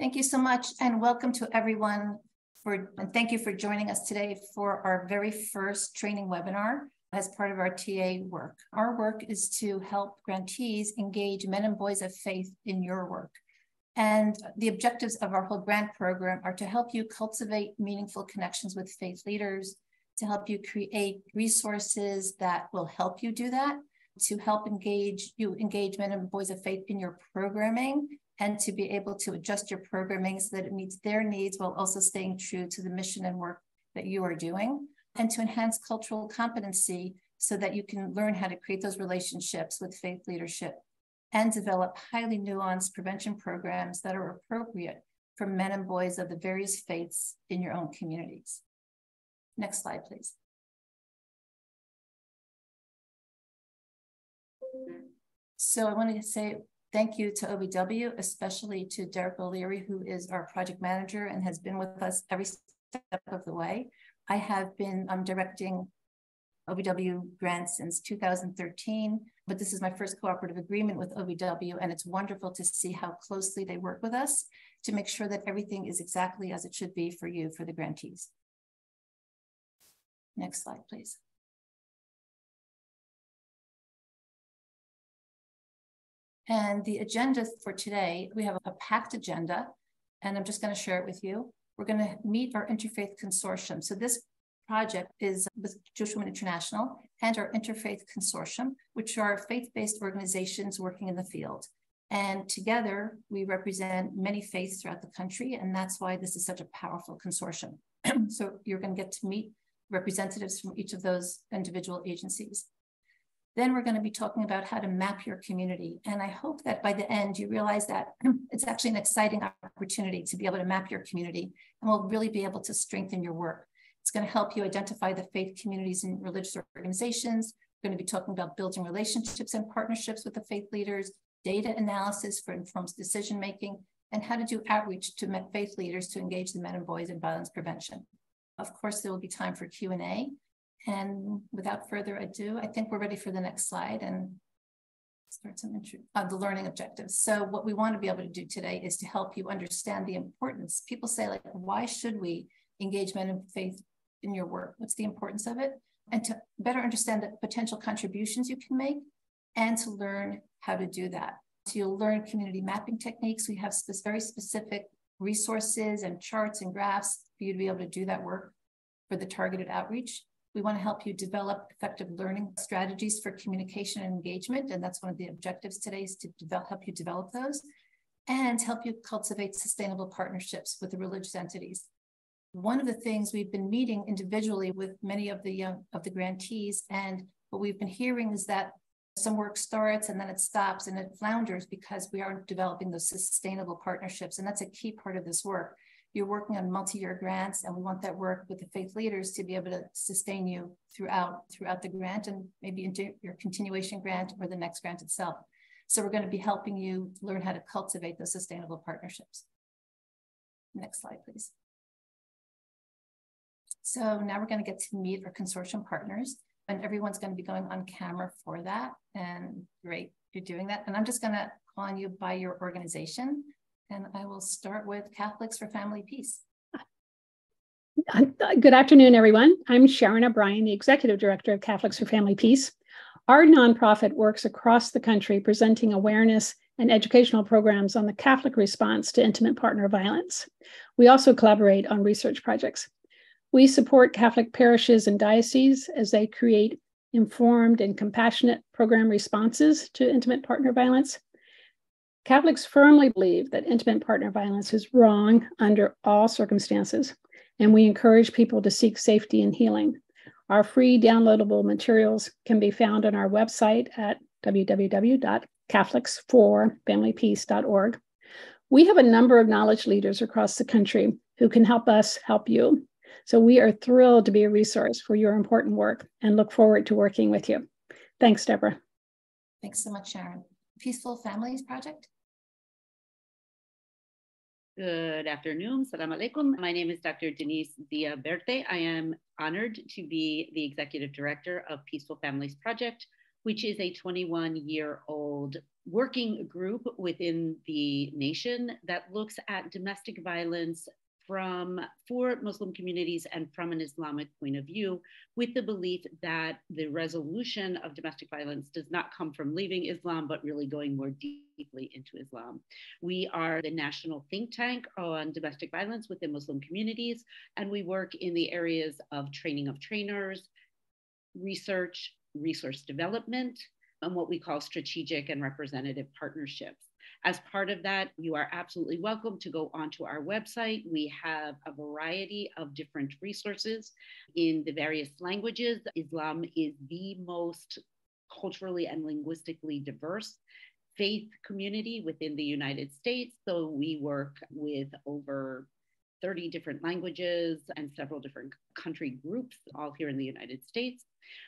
Thank you so much, and welcome to everyone, and thank you for joining us today for our very first training webinar as part of our TA work. Our work is to help grantees engage men and boys of faith in your work. And the objectives of our whole grant program are to help you cultivate meaningful connections with faith leaders, to help you create resources that will help you do that, to help engage men and boys of faith in your programming, and to be able to adjust your programming so that it meets their needs while also staying true to the mission and work that you are doing, and to enhance cultural competency so that you can learn how to create those relationships with faith leadership and develop highly nuanced prevention programs that are appropriate for men and boys of the various faiths in your own communities. Next slide, please. So I wanted to say thank you to OBW, especially to Derek O'Leary, who is our project manager and has been with us every step of the way. I have been directing OBW grants since 2013, but this is my first cooperative agreement with OBW, and it's wonderful to see how closely they work with us to make sure that everything is exactly as it should be for you, for the grantees. Next slide, please. And the agenda for today, we have a packed agenda, and I'm just going to share it with you. We're going to meet our Interfaith Consortium. So this project is with Jewish Women International and our Interfaith Consortium, which are faith-based organizations working in the field. And together, we represent many faiths throughout the country, and that's why this is such a powerful consortium. So you're going to get to meet representatives from each of those individual agencies. Then we're going to be talking about how to map your community. And I hope that by the end, you realize that it's actually an exciting opportunity to be able to map your community, and we'll really be able to strengthen your work. It's going to help you identify the faith communities and religious organizations. We're going to be talking about building relationships and partnerships with the faith leaders, data analysis for informed decision-making, and how to do outreach to faith leaders to engage the men and boys in violence prevention. Of course, there will be time for Q&A. And without further ado, I think we're ready for the next slide and start some intro on the learning objectives. So what we want to be able to do today is to help you understand the importance. People say, like, why should we engage men in faith in your work? What's the importance of it? And to better understand the potential contributions you can make and to learn how to do that. So you'll learn community mapping techniques. We have very specific resources and charts and graphs for you to be able to do that work for the targeted outreach. We want to help you develop effective learning strategies for communication and engagement. And that's one of the objectives today, is to help you develop those and help you cultivate sustainable partnerships with the religious entities. One of the things we've been meeting individually with many of the grantees, and what we've been hearing is that some work starts and then it stops and it flounders because we aren't developing those sustainable partnerships. And that's a key part of this work. You're working on multi-year grants, and we want that work with the faith leaders to be able to sustain you throughout the grant and maybe into your continuation grant or the next grant itself. So we're going to be helping you learn how to cultivate those sustainable partnerships. Next slide, please. So now we're going to get to meet our consortium partners, and everyone's going to be going on camera for that. And great, you're doing that. And I'm just going to call on you by your organization. And I will start with Catholics for Family Peace. Good afternoon, everyone. I'm Sharon O'Brien, the Executive Director of Catholics for Family Peace. Our nonprofit works across the country presenting awareness and educational programs on the Catholic response to intimate partner violence. We also collaborate on research projects. We support Catholic parishes and dioceses as they create informed and compassionate program responses to intimate partner violence. Catholics firmly believe that intimate partner violence is wrong under all circumstances, and we encourage people to seek safety and healing. Our free downloadable materials can be found on our website at www.catholicsforfamilypeace.org. We have a number of knowledge leaders across the country who can help us help you. So we are thrilled to be a resource for your important work and look forward to working with you. Thanks, Deborah. Thanks so much, Sharon. Peaceful Families Project. Good afternoon. Salam alaikum. My name is Dr. Denise Dia-Berte. I am honored to be the Executive Director of Peaceful Families Project, which is a 21-year-old working group within the nation that looks at domestic violence for Muslim communities and from an Islamic point of view, with the belief that the resolution of domestic violence does not come from leaving Islam, but really going more deeply into Islam. We are the national think tank on domestic violence within Muslim communities, and we work in the areas of training of trainers, research, resource development, and what we call strategic and representative partnerships. As part of that, you are absolutely welcome to go onto our website. We have a variety of different resources in the various languages. Islam is the most culturally and linguistically diverse faith community within the United States. So we work with over 30 different languages and several different country groups, all here in the United States.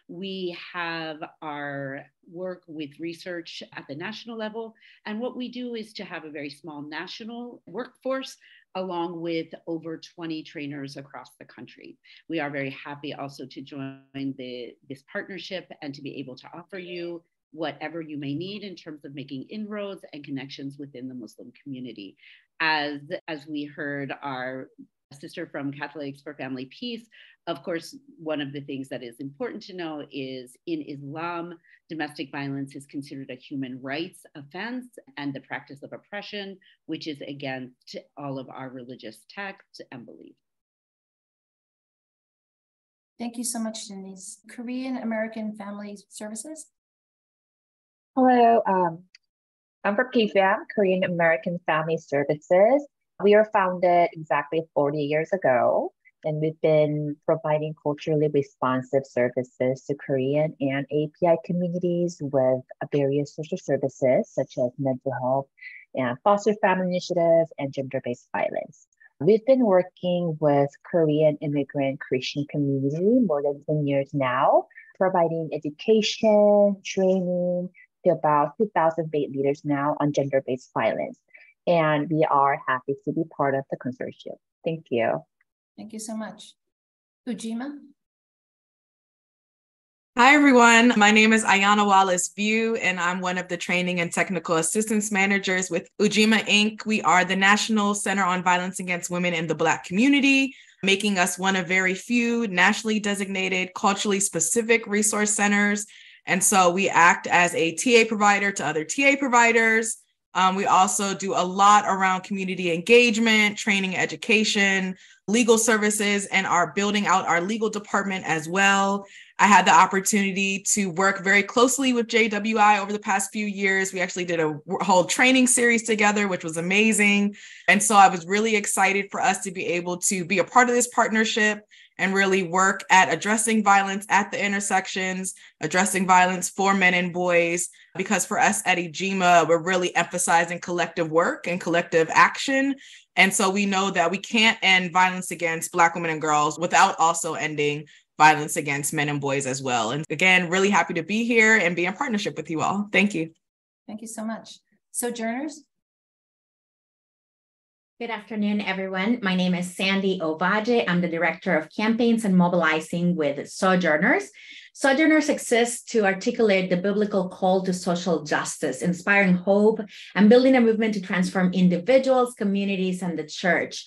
We have our work with research at the national level. And what we do is to have a very small national workforce along with over 20 trainers across the country. We are very happy also to join this partnership and to be able to offer you whatever you may need in terms of making inroads and connections within the Muslim community. As we heard our sister from Catholics for Family Peace, of course, one of the things that is important to know is in Islam, domestic violence is considered a human rights offense and the practice of oppression, which is against all of our religious texts and beliefs. Thank you so much, Denise. Korean American Family Services. Hello, I'm from KFAM, Korean American Family Services. We were founded exactly 40 years ago, and we've been providing culturally responsive services to Korean and API communities with various social services such as mental health and foster family initiatives and gender-based violence. We've been working with Korean immigrant Christian community more than 10 years now, providing education, training to about 2,000 faith leaders now on gender-based violence. And we are happy to be part of the consortium. Thank you. Thank you so much. Ujima. Hi, everyone. My name is Ayana Wallace View, and I'm one of the training and technical assistance managers with Ujima Inc. We are the National Center on Violence Against Women in the Black community, making us one of very few nationally designated, culturally specific resource centers. And so we act as a TA provider to other TA providers. We also do a lot around community engagement, training, education, legal services, and are building out our legal department as well. I had the opportunity to work very closely with JWI over the past few years. We actually did a whole training series together, which was amazing. And so I was really excited for us to be able to be a part of this partnership and really work at addressing violence at the intersections, addressing violence for men and boys, because for us at Ujima, we're really emphasizing collective work and collective action. And so we know that we can't end violence against Black women and girls without also ending violence against men and boys as well. And again, really happy to be here and be in partnership with you all. Thank you. Thank you so much. Sojourners. Good afternoon, everyone. My name is Sandy Ovaje. I'm the Director of Campaigns and Mobilizing with Sojourners. Sojourners exists to articulate the biblical call to social justice, inspiring hope and building a movement to transform individuals, communities, and the church.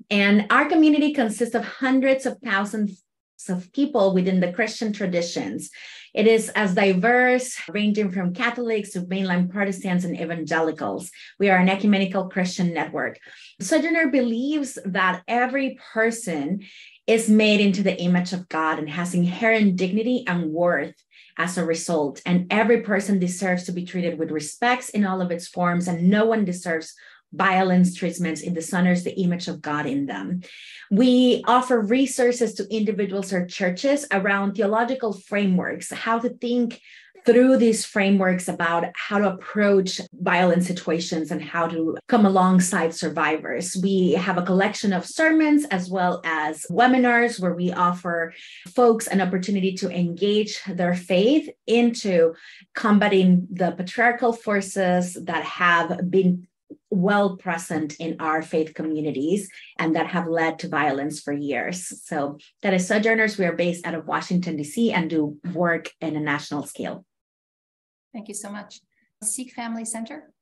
And our community consists of hundreds of thousands of people within the Christian traditions. It is as diverse, ranging from Catholics to mainline Protestants and evangelicals. We are an ecumenical Christian network. Sojourner believes that every person is made into the image of God and has inherent dignity and worth as a result. And every person deserves to be treated with respect in all of its forms, and no one deserves violence treatments. It dishonors the image of God in them. We offer resources to individuals or churches around theological frameworks, how to think through these frameworks about how to approach violent situations and how to come alongside survivors. We have a collection of sermons as well as webinars where we offer folks an opportunity to engage their faith into combating the patriarchal forces that have been well present in our faith communities and that have led to violence for years. So that is Sojourners. We are based out of Washington, D.C. and do work in a national scale. Thank you so much. Sikh Family Center.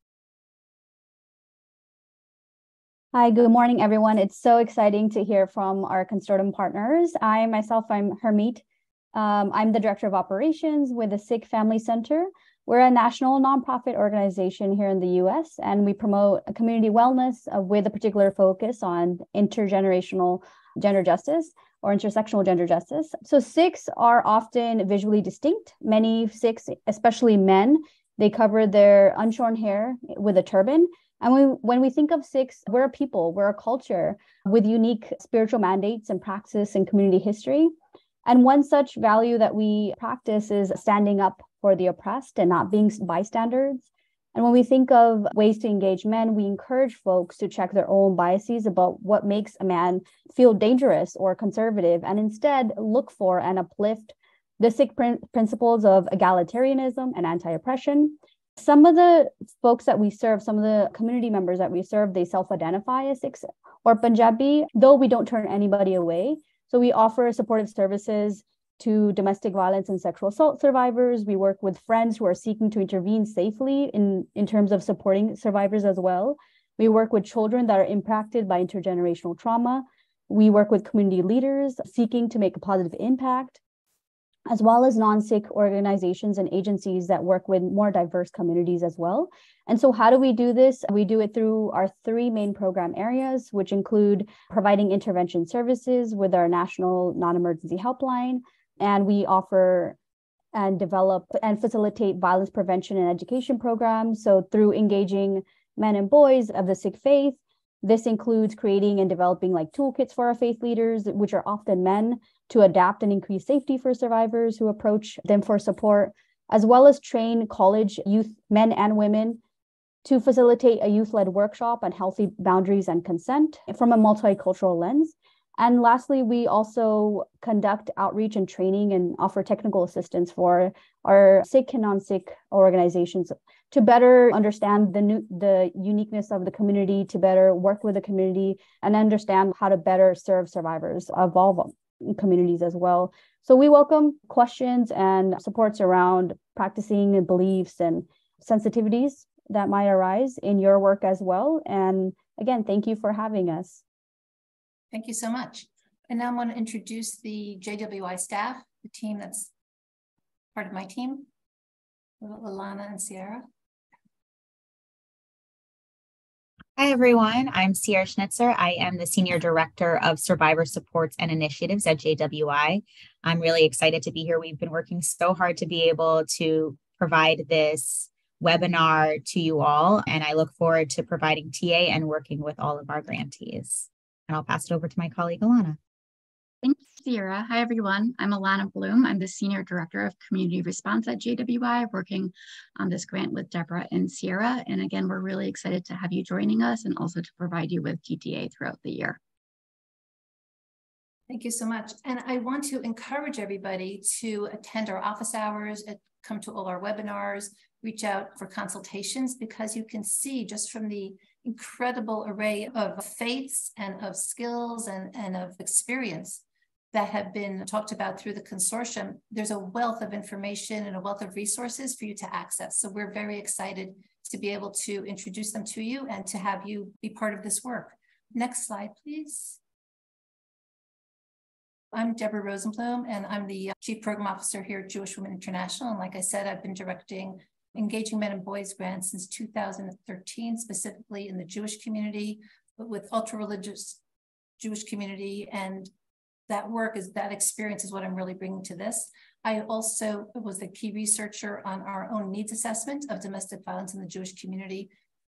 Hi, good morning, everyone. It's so exciting to hear from our consortium partners. I'm Harmeet. I'm the Director of Operations with the Sikh Family Center. We're a national nonprofit organization here in the US, and we promote community wellness with a particular focus on intergenerational gender justice or intersectional gender justice. So Sikhs are often visually distinct. Many Sikhs, especially men, they cover their unshorn hair with a turban. And when we think of Sikhs, we're a people, we're a culture with unique spiritual mandates and practice and community history. And one such value that we practice is standing up for the oppressed and not being bystanders. And when we think of ways to engage men, we encourage folks to check their own biases about what makes a man feel dangerous or conservative, and instead look for and uplift the Sikh principles of egalitarianism and anti-oppression. Some of the folks that we serve, some of the community members that we serve, they self-identify as Sikhs or Punjabi, though we don't turn anybody away. So we offer supportive services to domestic violence and sexual assault survivors. We work with friends who are seeking to intervene safely in terms of supporting survivors as well. We work with children that are impacted by intergenerational trauma. We work with community leaders seeking to make a positive impact, as well as non-Sikh organizations and agencies that work with more diverse communities as well. And so how do we do this? We do it through our three main program areas, which include providing intervention services with our national non-emergency helpline. And we offer and develop and facilitate violence prevention and education programs. So through engaging men and boys of the Sikh faith, this includes creating and developing like toolkits for our faith leaders, which are often men, to adapt and increase safety for survivors who approach them for support, as well as train college youth, men and women, to facilitate a youth-led workshop on healthy boundaries and consent from a multicultural lens. And lastly, we also conduct outreach and training and offer technical assistance for our Sikh and non-Sikh organizations to better understand the uniqueness of the community, to better work with the community, and understand how to better serve survivors of all communities as well. So we welcome questions and supports around practicing beliefs and sensitivities that might arise in your work as well. And again, thank you for having us. Thank you so much. And now I'm going to introduce the JWI staff, the team that's part of my team, Alana and Sierra. Hi, everyone. I'm Sierra Schnitzer. I am the Senior Director of Survivor Supports and Initiatives at JWI. I'm really excited to be here. We've been working so hard to be able to provide this webinar to you all, and I look forward to providing TA and working with all of our grantees. And I'll pass it over to my colleague, Alana. Thanks, Sierra. Hi, everyone. I'm Alana Bloom. I'm the Senior Director of Community Response at JWI, working on this grant with Deborah and Sierra. And again, we're really excited to have you joining us and also to provide you with TTA throughout the year. Thank you so much. And I want to encourage everybody to attend our office hours, come to all our webinars, reach out for consultations, because you can see just from the incredible array of faiths and of skills and of experience that have been talked about through the consortium, there's a wealth of information and a wealth of resources for you to access. So we're very excited to be able to introduce them to you and to have you be part of this work. Next slide, please. I'm Deborah Rosenblum, and I'm the Chief Program Officer here at Jewish Women International. And like I said, I've been directing Engaging Men and Boys grants since 2013, specifically in the Jewish community, but with ultra-religious Jewish community. And that experience is what I'm really bringing to this. I also was the key researcher on our own needs assessment of domestic violence in the Jewish community,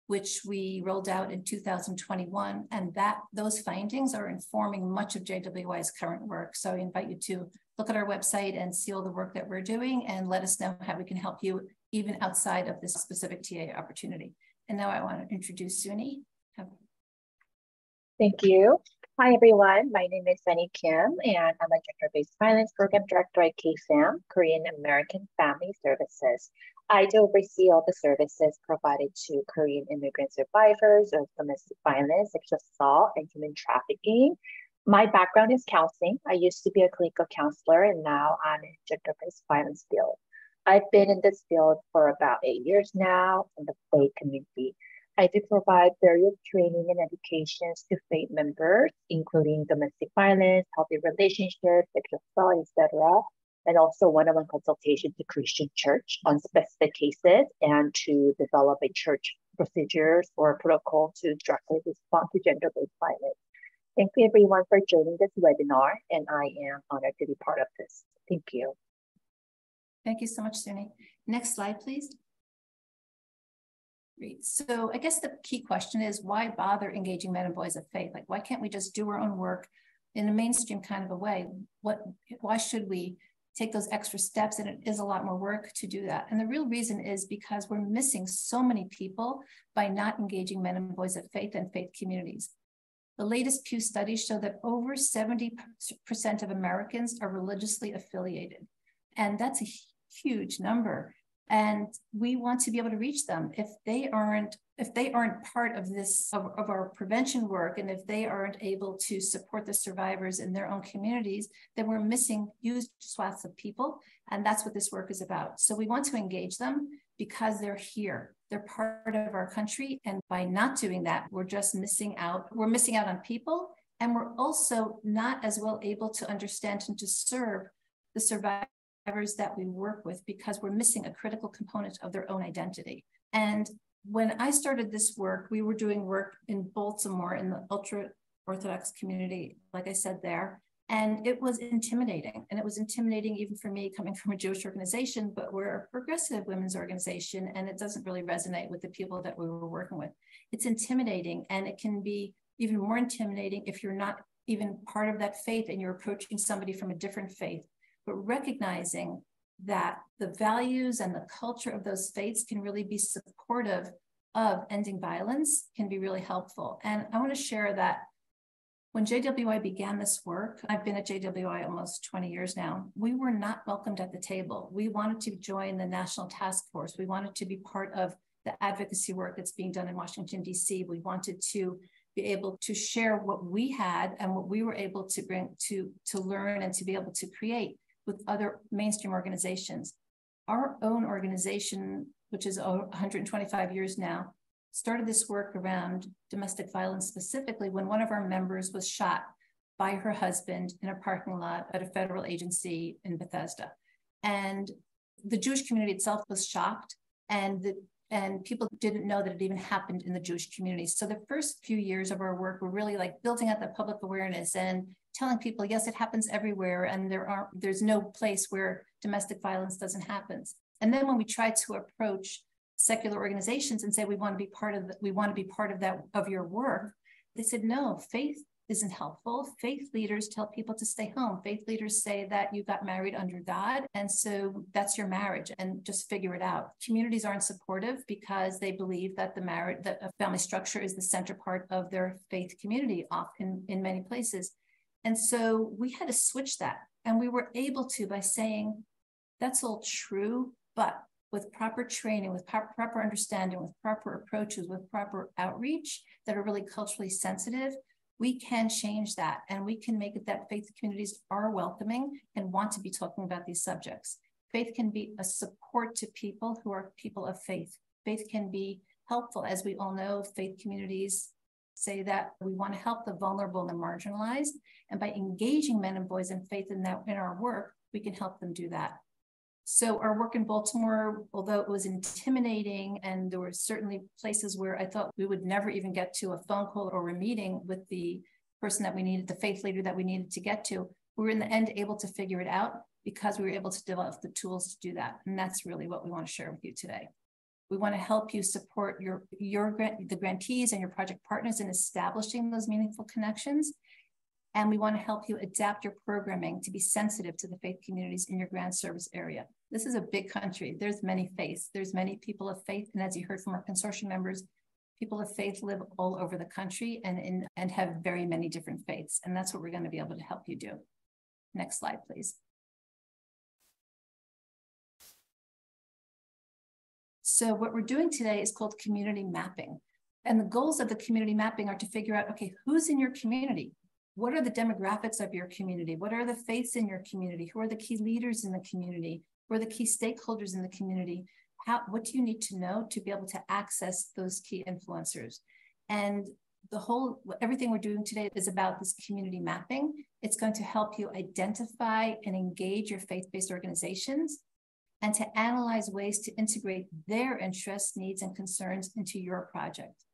which we rolled out in 2021. And those findings are informing much of JWI's current work. So I invite you to look at our website and see all the work that we're doing and let us know how we can help you even outside of this specific TA opportunity. And now I want to introduce Suni. Thank you. Hi, everyone. My name is Sunny Kim, and I'm a Gender-Based Violence Program Director at KFAM, Korean American Family Services. I do oversee all the services provided to Korean immigrant survivors of domestic violence, sexual assault, and human trafficking. My background is counseling. I used to be a clinical counselor, and now I'm in gender-based violence field. I've been in this field for about 8 years now in the faith community. I do provide various training and educations to faith members, including domestic violence, healthy relationships, sexual assault, etc., and also one-on-one consultation to Christian church on specific cases and to develop a church procedures or protocol to directly respond to gender-based violence. Thank you everyone for joining this webinar, and I am honored to be part of this. Thank you. Thank you so much, Suni. Next slide, please. Great. So I guess the key question is, why bother engaging men and boys of faith? Like, why can't we just do our own work in a mainstream kind of a way? Why should we take those extra steps? And it is a lot more work to do that. And the real reason is because we're missing so many people by not engaging men and boys of faith and faith communities. The latest Pew studies show that over 70% of Americans are religiously affiliated. And that's a huge number. And we want to be able to reach them. If they aren't part of this, of our prevention work, and if they aren't able to support the survivors in their own communities, then we're missing huge swaths of people. And that's what this work is about. So we want to engage them because they're here. They're part of our country. And by not doing that, we're just missing out. We're missing out on people. And we're also not as well able to understand and to serve the survivors that we work with, because we're missing a critical component of their own identity. And when I started this work, we were doing work in Baltimore in the ultra-Orthodox community, like I said there, and it was intimidating. And it was intimidating even for me coming from a Jewish organization, but we're a progressive women's organization, and it doesn't really resonate with the people that we were working with. It's intimidating, and it can be even more intimidating if you're not even part of that faith and you're approaching somebody from a different faith. But recognizing that the values and the culture of those faiths can really be supportive of ending violence can be really helpful. And I want to share that when JWI began this work, I've been at JWI almost 20 years now, we were not welcomed at the table. We wanted to join the National Task Force. We wanted to be part of the advocacy work that's being done in Washington, D.C. We wanted to be able to share what we had and what we were able to bring to learn and to be able to create with other mainstream organizations. Our own organization, which is 125 years now, started this work around domestic violence specifically when one of our members was shot by her husband in a parking lot at a federal agency in Bethesda. And the Jewish community itself was shocked, and people didn't know that it even happened in the Jewish community. So the first few years of our work were really like building up that public awareness and telling people, yes, it happens everywhere, and there's no place where domestic violence doesn't happen. And then when we tried to approach secular organizations and say we want to be part of that of your work, they said no, faith isn't helpful. Faith leaders tell people to stay home. Faith leaders say that you got married under God, and so that's your marriage, and just figure it out. Communities aren't supportive because they believe that that a family structure is the center part of their faith community, often in many places. And so we had to switch that. And we were able to by saying, that's all true, but with proper training, with proper understanding, with proper approaches, with proper outreach that are really culturally sensitive, we can change that. And we can make it that faith communities are welcoming and want to be talking about these subjects. Faith can be a support to people who are people of faith. Faith can be helpful. As we all know, faith communities say that we want to help the vulnerable and the marginalized. And by engaging men and boys in faith in our work, we can help them do that. So our work in Baltimore, although it was intimidating, and there were certainly places where I thought we would never even get to a phone call or a meeting with the person that we needed, the faith leader that we needed to get to, we were in the end able to figure it out because we were able to develop the tools to do that. And that's really what we want to share with you today. We want to help you support the grantees and your project partners in establishing those meaningful connections. And we want to help you adapt your programming to be sensitive to the faith communities in your grant service area. This is a big country. There's many faiths. There's many people of faith. And as you heard from our consortium members, people of faith live all over the country and have very many different faiths. And that's what we're going to be able to help you do. Next slide, please. So what we're doing today is called community mapping. And the goals of the community mapping are to figure out, okay, who's in your community? What are the demographics of your community? What are the faiths in your community? Who are the key leaders in the community? Who are the key stakeholders in the community? What do you need to know to be able to access those key influencers? And everything we're doing today is about this community mapping. It's going to help you identify and engage your faith-based organizations and to analyze ways to integrate their interests, needs, and concerns into your project.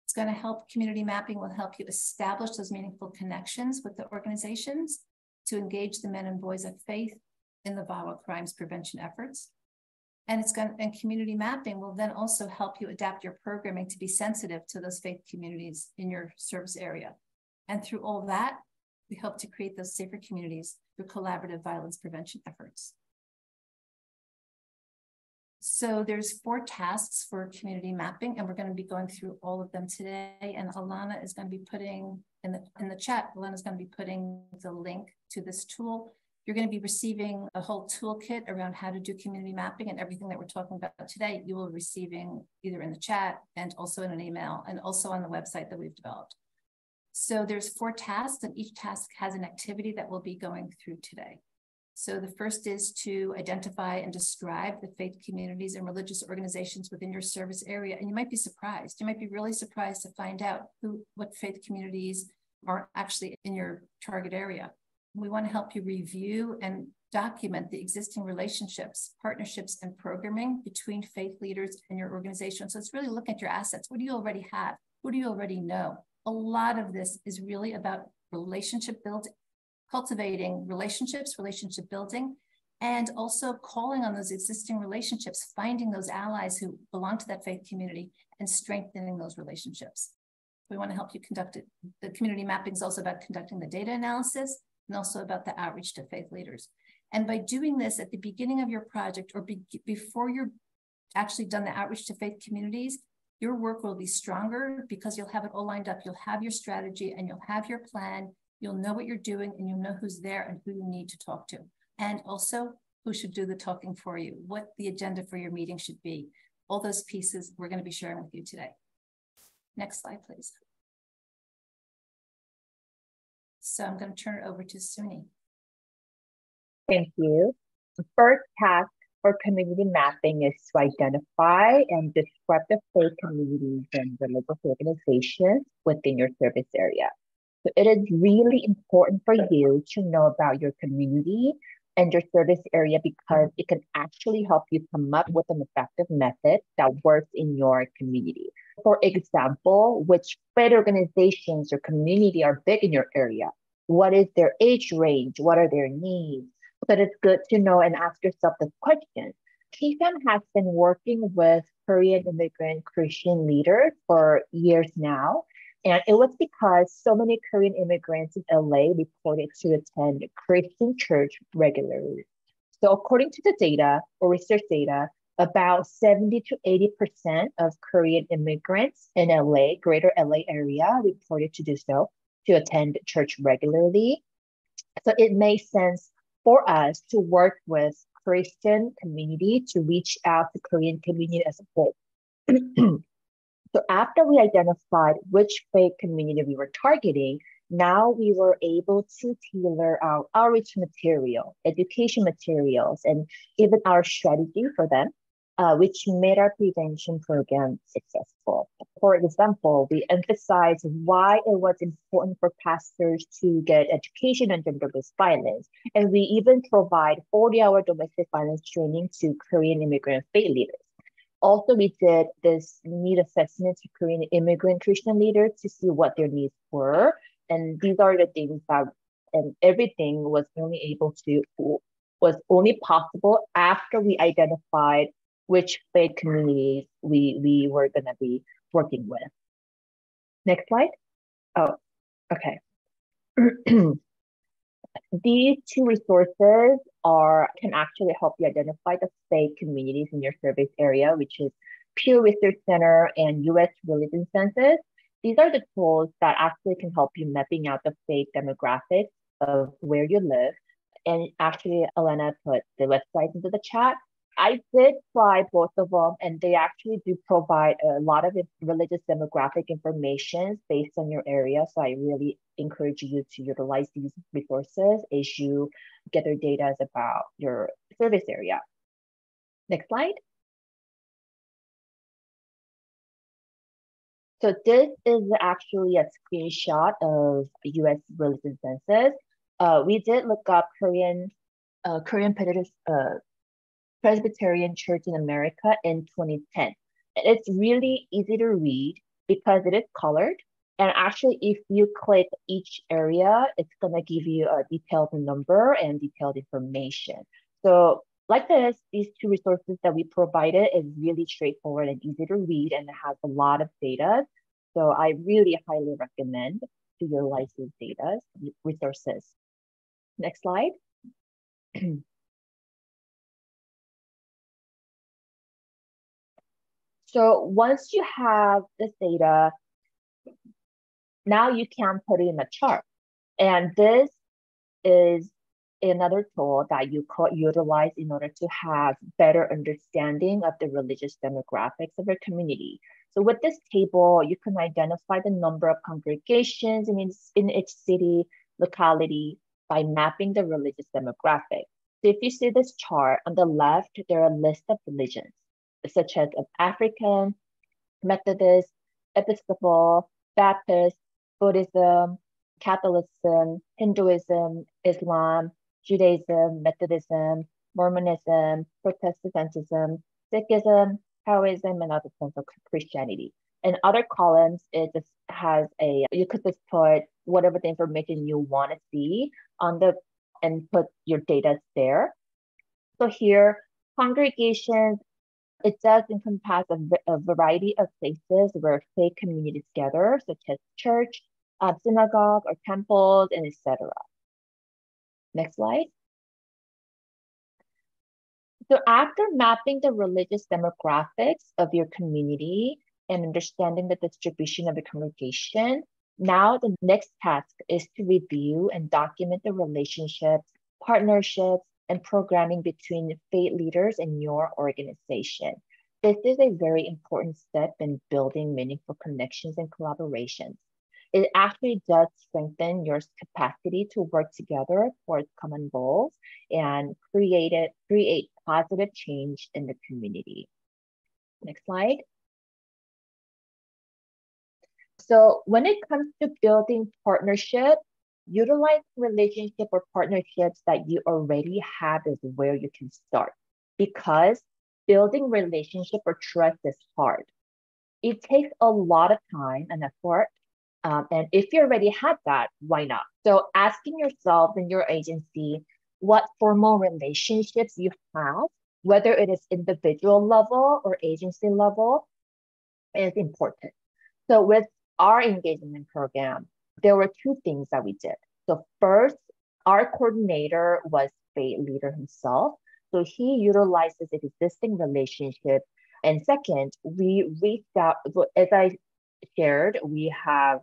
It's going to help, community mapping will help you establish those meaningful connections with the organizations to engage the men and boys of faith in the violent crimes prevention efforts. And community mapping will then also help you adapt your programming to be sensitive to those faith communities in your service area. And through all that, we hope to create those safer communities through collaborative violence prevention efforts. So there's 4 tasks for community mapping, and we're going to be going through all of them today. And Alana is going to be putting in the chat, Alana is going to be putting the link to this tool. You're going to be receiving a whole toolkit around how to do community mapping, and everything that we're talking about today, you will be receiving either in the chat and also in an email and also on the website that we've developed. So there's 4 tasks, and each task has an activity that we'll be going through today. So the first is to identify and describe the faith communities and religious organizations within your service area. And you might be surprised. You might be really surprised to find out what faith communities are actually in your target area. We want to help you review and document the existing relationships, partnerships, and programming between faith leaders and your organization. So it's really looking at your assets. What do you already have? Who do you already know? A lot of this is really about relationship building, cultivating relationships, relationship building, and also calling on those existing relationships, finding those allies who belong to that faith community and strengthening those relationships. We want to help you conduct it. The community mapping is also about conducting the data analysis and also about the outreach to faith leaders. And by doing this at the beginning of your project or before you're actually done the outreach to faith communities, your work will be stronger because you'll have it all lined up. You'll have your strategy and you'll have your plan. You'll know what you're doing and you'll know who's there and who you need to talk to. And also who should do the talking for you, what the agenda for your meeting should be. All those pieces we're going to be sharing with you today. Next slide, please. So I'm going to turn it over to Suni. Thank you. The first task for community mapping is to identify and describe the faith communities and religious organizations within your service area. So it is really important for you to know about your community and your service area because it can actually help you come up with an effective method that works in your community. For example, which faith organizations or community are big in your area? What is their age range? What are their needs? But it's good to know and ask yourself this question. KFAM has been working with Korean immigrant Christian leaders for years now. And it was because so many Korean immigrants in LA reported to attend Christian church regularly. So according to the data or research data, about 70 to 80% of Korean immigrants in LA, greater LA area, reported to do so, to attend church regularly. So it makes sense for us to work with Christian community to reach out to Korean community as a whole. So after we identified which faith community we were targeting, now we were able to tailor our outreach material, education materials, and even our strategy for them, which made our prevention program successful. For example, we emphasized why it was important for pastors to get education on gender-based violence, and we even provide 40-hour domestic violence training to Korean immigrant faith leaders. Also, we did this need assessment to Korean immigrant Christian leaders to see what their needs were. And these are the things that, and everything was only possible after we identified which faith communities we were going to be working with. Next slide. Oh, okay. These 2 resources can actually help you identify the faith communities in your service area, which is Pew Research Center and U.S. Religion Census. These are the tools that actually can help you mapping out the faith demographics of where you live. And actually, Elena put the website into the chat. I did try both of them, and they actually do provide a lot of religious demographic information based on your area. So I really encourage you to utilize these resources as you gather data about your service area. Next slide. So this is actually a screenshot of U.S. religion census. We did look up Korean Presbyterian Church in America in 2010. It's really easy to read because it is colored. And actually, if you click each area, it's going to give you a detailed number and detailed information. So like this, these two resources that we provided is really straightforward and easy to read, and it has a lot of data. So I really highly recommend to utilize these data resources. Next slide. So once you have this data, now you can put it in a chart. And this is another tool that you could utilize in order to have better understanding of the religious demographics of your community. So with this table, you can identify the number of congregations in each city, locality by mapping the religious demographic. So if you see this chart on the left, there are a list of religions, such as African, Methodist, Episcopal, Baptist, Buddhism, Catholicism, Hinduism, Islam, Judaism, Methodism, Mormonism, Protestantism, Sikhism, Taoism, and other forms of Christianity. In other columns, it just has you could just put whatever the information you want to see and put your data there. So here, congregations, it does encompass a variety of places where faith communities gather, such as church, synagogue, or temples, and etc. Next slide. So after mapping the religious demographics of your community and understanding the distribution of the congregation, now the next task is to review and document the relationships, partnerships, and programming between faith leaders in your organization. This is a very important step in building meaningful connections and collaborations. It actually does strengthen your capacity to work together towards common goals and create positive change in the community. Next slide. So when it comes to building partnership, utilize relationship or partnerships that you already have is where you can start, because building relationship or trust is hard. It takes a lot of time and effort. And if you already have that, why not? So asking yourself and your agency what formal relationships you have, whether it is individual level or agency level, is important. So with our engagement program, there were two things that we did. So first, our coordinator was faith leader himself. So he utilizes existing relationships. And second, we reached out, as I shared, we have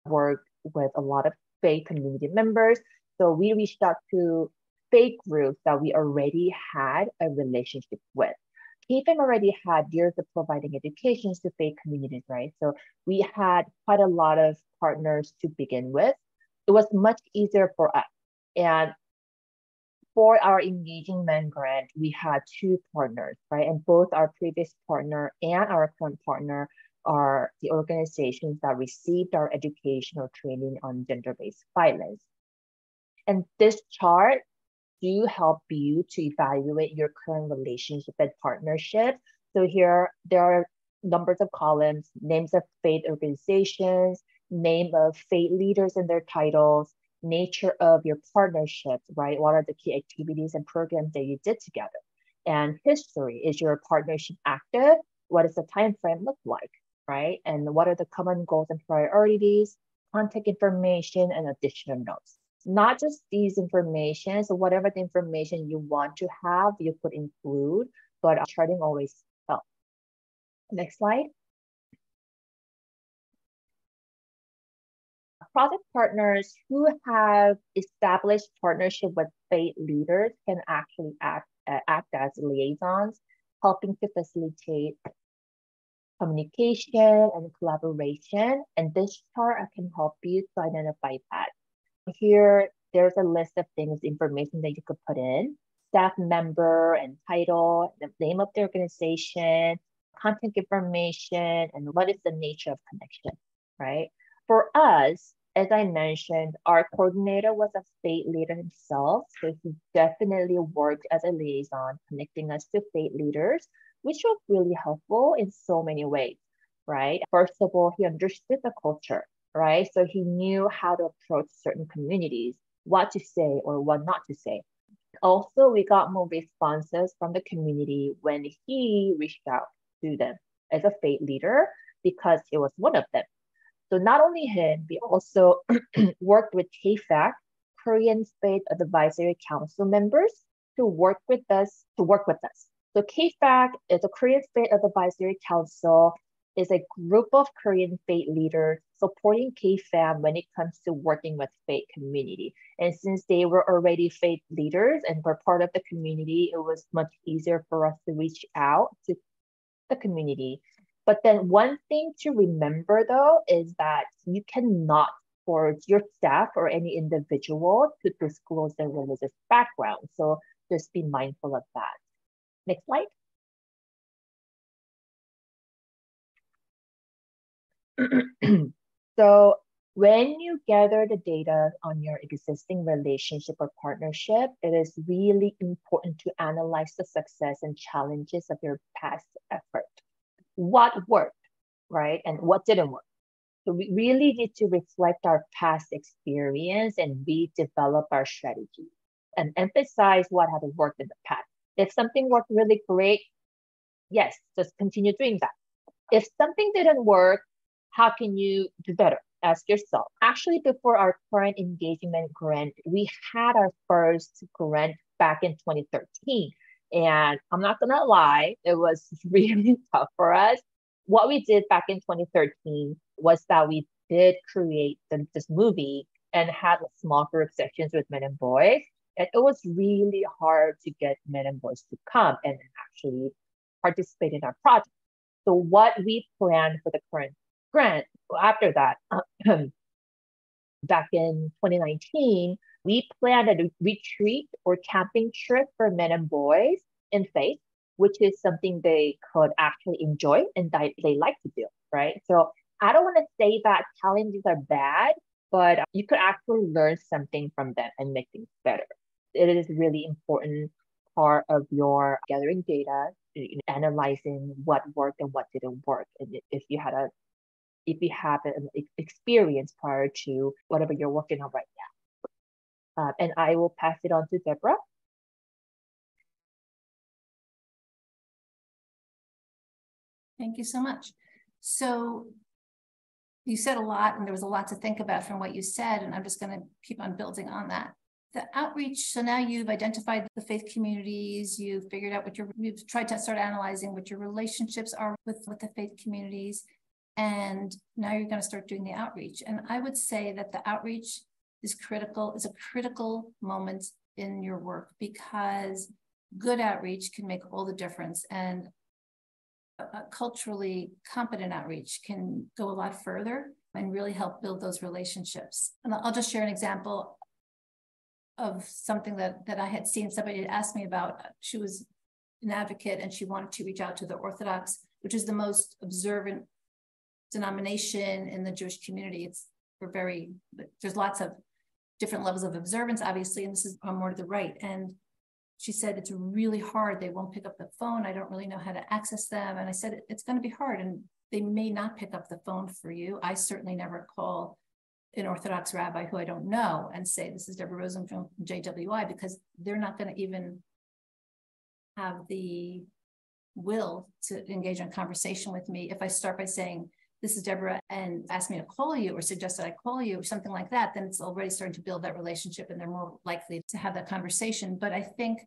worked with a lot of faith community members. So we reached out to faith groups that we already had a relationship with. KFAM already had years of providing educations to faith communities, right? So we had quite a lot of partners to begin with. It was much easier for us. And for our Engaging Men grant, we had two partners, right? And both our previous partner and our current partner are the organizations that received our educational training on gender-based violence. And this chart do help you to evaluate your current relationship and partnership. So here, there are numbers of columns, names of faith organizations, name of faith leaders and their titles, nature of your partnerships, right? What are the key activities and programs that you did together? And history, is your partnership active? What does the time frame look like, right? And what are the common goals and priorities, contact information, and additional notes. Not just these information, so whatever the information you want to have, you could include, but charting always helps. Next slide. Project partners who have established partnership with faith leaders can actually act as liaisons, helping to facilitate communication and collaboration. And this chart can help you to identify that. Here, there's a list of things, information that you could put in. staff member and title, the name of the organization, contact information, and what is the nature of connection, right? For us, as I mentioned, our coordinator was a faith leader himself, so he definitely worked as a liaison, connecting us to faith leaders, which was really helpful in so many ways, right? First of all, he understood the culture, right? So he knew how to approach certain communities, what to say or what not to say. Also, we got more responses from the community when he reached out to them as a faith leader because he was one of them. So not only him, we also worked with KFAC, Korean Faith Advisory Council members to work with us. So KFAC is a Korean Faith Advisory Council, is a group of Korean faith leaders supporting KFAM when it comes to working with faith community. And since they were already faith leaders and were part of the community, it was much easier for us to reach out to the community. But then one thing to remember though is that you cannot force your staff or any individual to disclose their religious background. So just be mindful of that. Next slide. So when you gather the data on your existing relationship or partnership, it is really important to analyze the success and challenges of your past effort. What worked, right? And what didn't work. So we really need to reflect our past experience and redevelop our strategy and emphasize what had worked in the past. If something worked really great, yes, just continue doing that. If something didn't work, how can you do better? Ask yourself. Actually, before our current engagement grant, we had our first grant back in 2013. And I'm not gonna lie, it was really tough for us. What we did back in 2013 was that we did create this movie and had small group sessions with men and boys. And it was really hard to get men and boys to come and actually participate in our project. So what we planned for the current grant, after that, back in 2019, we planned a retreat or camping trip for men and boys in faith, which is something they could actually enjoy and they like to do, right? So I don't want to say that challenges are bad, but you could actually learn something from them and make things better. It is really important part of your gathering data, analyzing what worked and what didn't work. And if you have an experience prior to whatever you're working on right now. And I will pass it on to Deborah. Thank you so much. So you said a lot, and there was a lot to think about from what you said, and I'm just going to keep on building on that. The outreach, so now you've identified the faith communities, you've figured out you've tried to start analyzing what your relationships are with the faith communities, and now you're going to start doing the outreach. And I would say that the outreach is a critical moment in your work, because good outreach can make all the difference. And a culturally competent outreach can go a lot further and really help build those relationships. And I'll just share an example of something that I had seen. Somebody had asked me about. She was an advocate and she wanted to reach out to the Orthodox, which is the most observant denomination in the Jewish community. There's lots of different levels of observance, obviously, and this is more to the right. And she said, it's really hard. They won't pick up the phone. I don't really know how to access them. And I said, it's going to be hard. And they may not pick up the phone for you. I certainly never call an Orthodox rabbi who I don't know and say, this is Deborah Rosen from JWI, because they're not going to even have the will to engage in conversation with me. If I start by saying, this is Deborah, and ask me to call you or suggest that I call you or something like that, then it's already starting to build that relationship and they're more likely to have that conversation. But I think,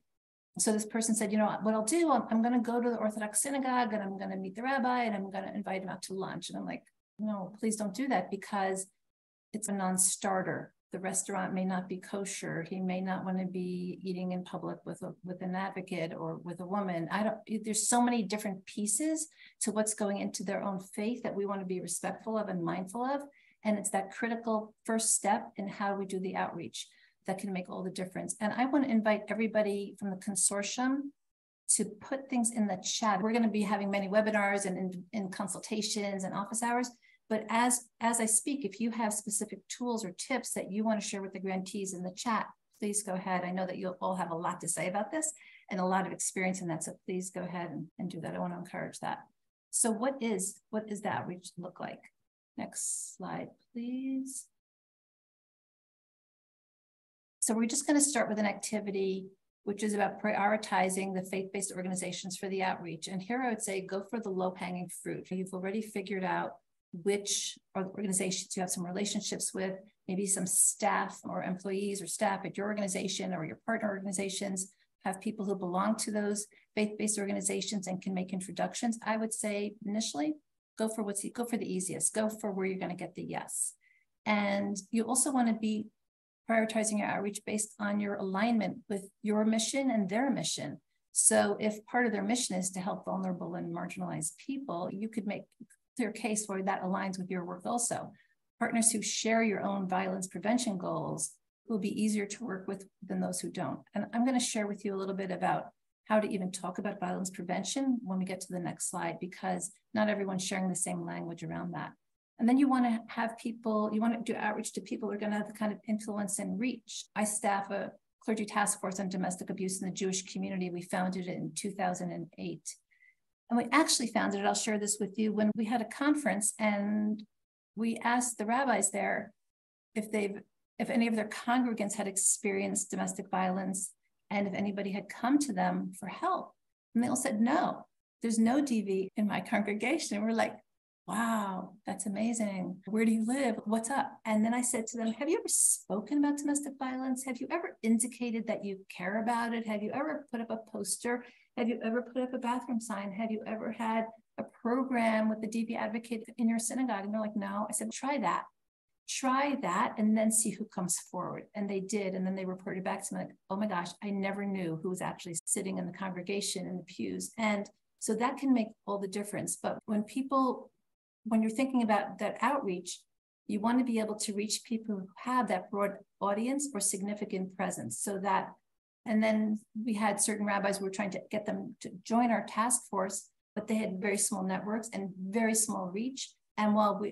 so this person said, what I'll do, I'm going to go to the Orthodox synagogue and I'm going to meet the rabbi and I'm going to invite him out to lunch. And I'm like, no, please don't do that, because it's a non-starter. The restaurant may not be kosher. He may not want to be eating in public with an advocate or with a woman. There's so many different pieces to what's going into their own faith that we want to be respectful of and mindful of. And it's that critical first step in how we do the outreach. that can make all the difference. And I want to invite everybody from the consortium to put things in the chat. We're going to be having many webinars and in consultations and office hours. But as I speak, if you have specific tools or tips that you want to share with the grantees in the chat, please go ahead. I know that you'll all have a lot to say about this and a lot of experience in that. So please go ahead and do that. I want to encourage that. So what is the outreach look like? Next slide, please. So we're just going to start with an activity which is about prioritizing the faith-based organizations for the outreach. And here I would say, go for the low-hanging fruit. You've already figured out which organizations you have some relationships with, maybe some staff or employees or staff at your organization or your partner organizations, have people who belong to those faith-based organizations and can make introductions. I would say initially, go for the easiest, go for where you're going to get the yes. And you also want to be prioritizing your outreach based on your alignment with your mission and their mission. So if part of their mission is to help vulnerable and marginalized people, you could make a clear case where that aligns with your work also. Partners who share your own violence prevention goals will be easier to work with than those who don't. And I'm going to share with you a little bit about how to even talk about violence prevention when we get to the next slide, because not everyone's sharing the same language around that. And then you want to have people, you want to do outreach to people who are going to have the kind of influence and reach. I staff a clergy task force on domestic abuse in the Jewish community. We founded it in 2008. And we actually founded it, I'll share this with you, when we had a conference and we asked the rabbis there if any of their congregants had experienced domestic violence and if anybody had come to them for help. And they all said, no, there's no DV in my congregation. And we're like, wow, that's amazing. Where do you live? What's up? And then I said to them, have you ever spoken about domestic violence? Have you ever indicated that you care about it? Have you ever put up a poster? Have you ever put up a bathroom sign? Have you ever had a program with the DV advocate in your synagogue? And they're like, no. I said, try that and then see who comes forward. And they did. And then they reported back to me like, oh my gosh, I never knew who was actually sitting in the congregation in the pews. And so that can make all the difference. But when you're thinking about that outreach, you want to be able to reach people who have that broad audience or significant presence. And then we had certain rabbis who were trying to get them to join our task force, but they had very small networks and very small reach. And while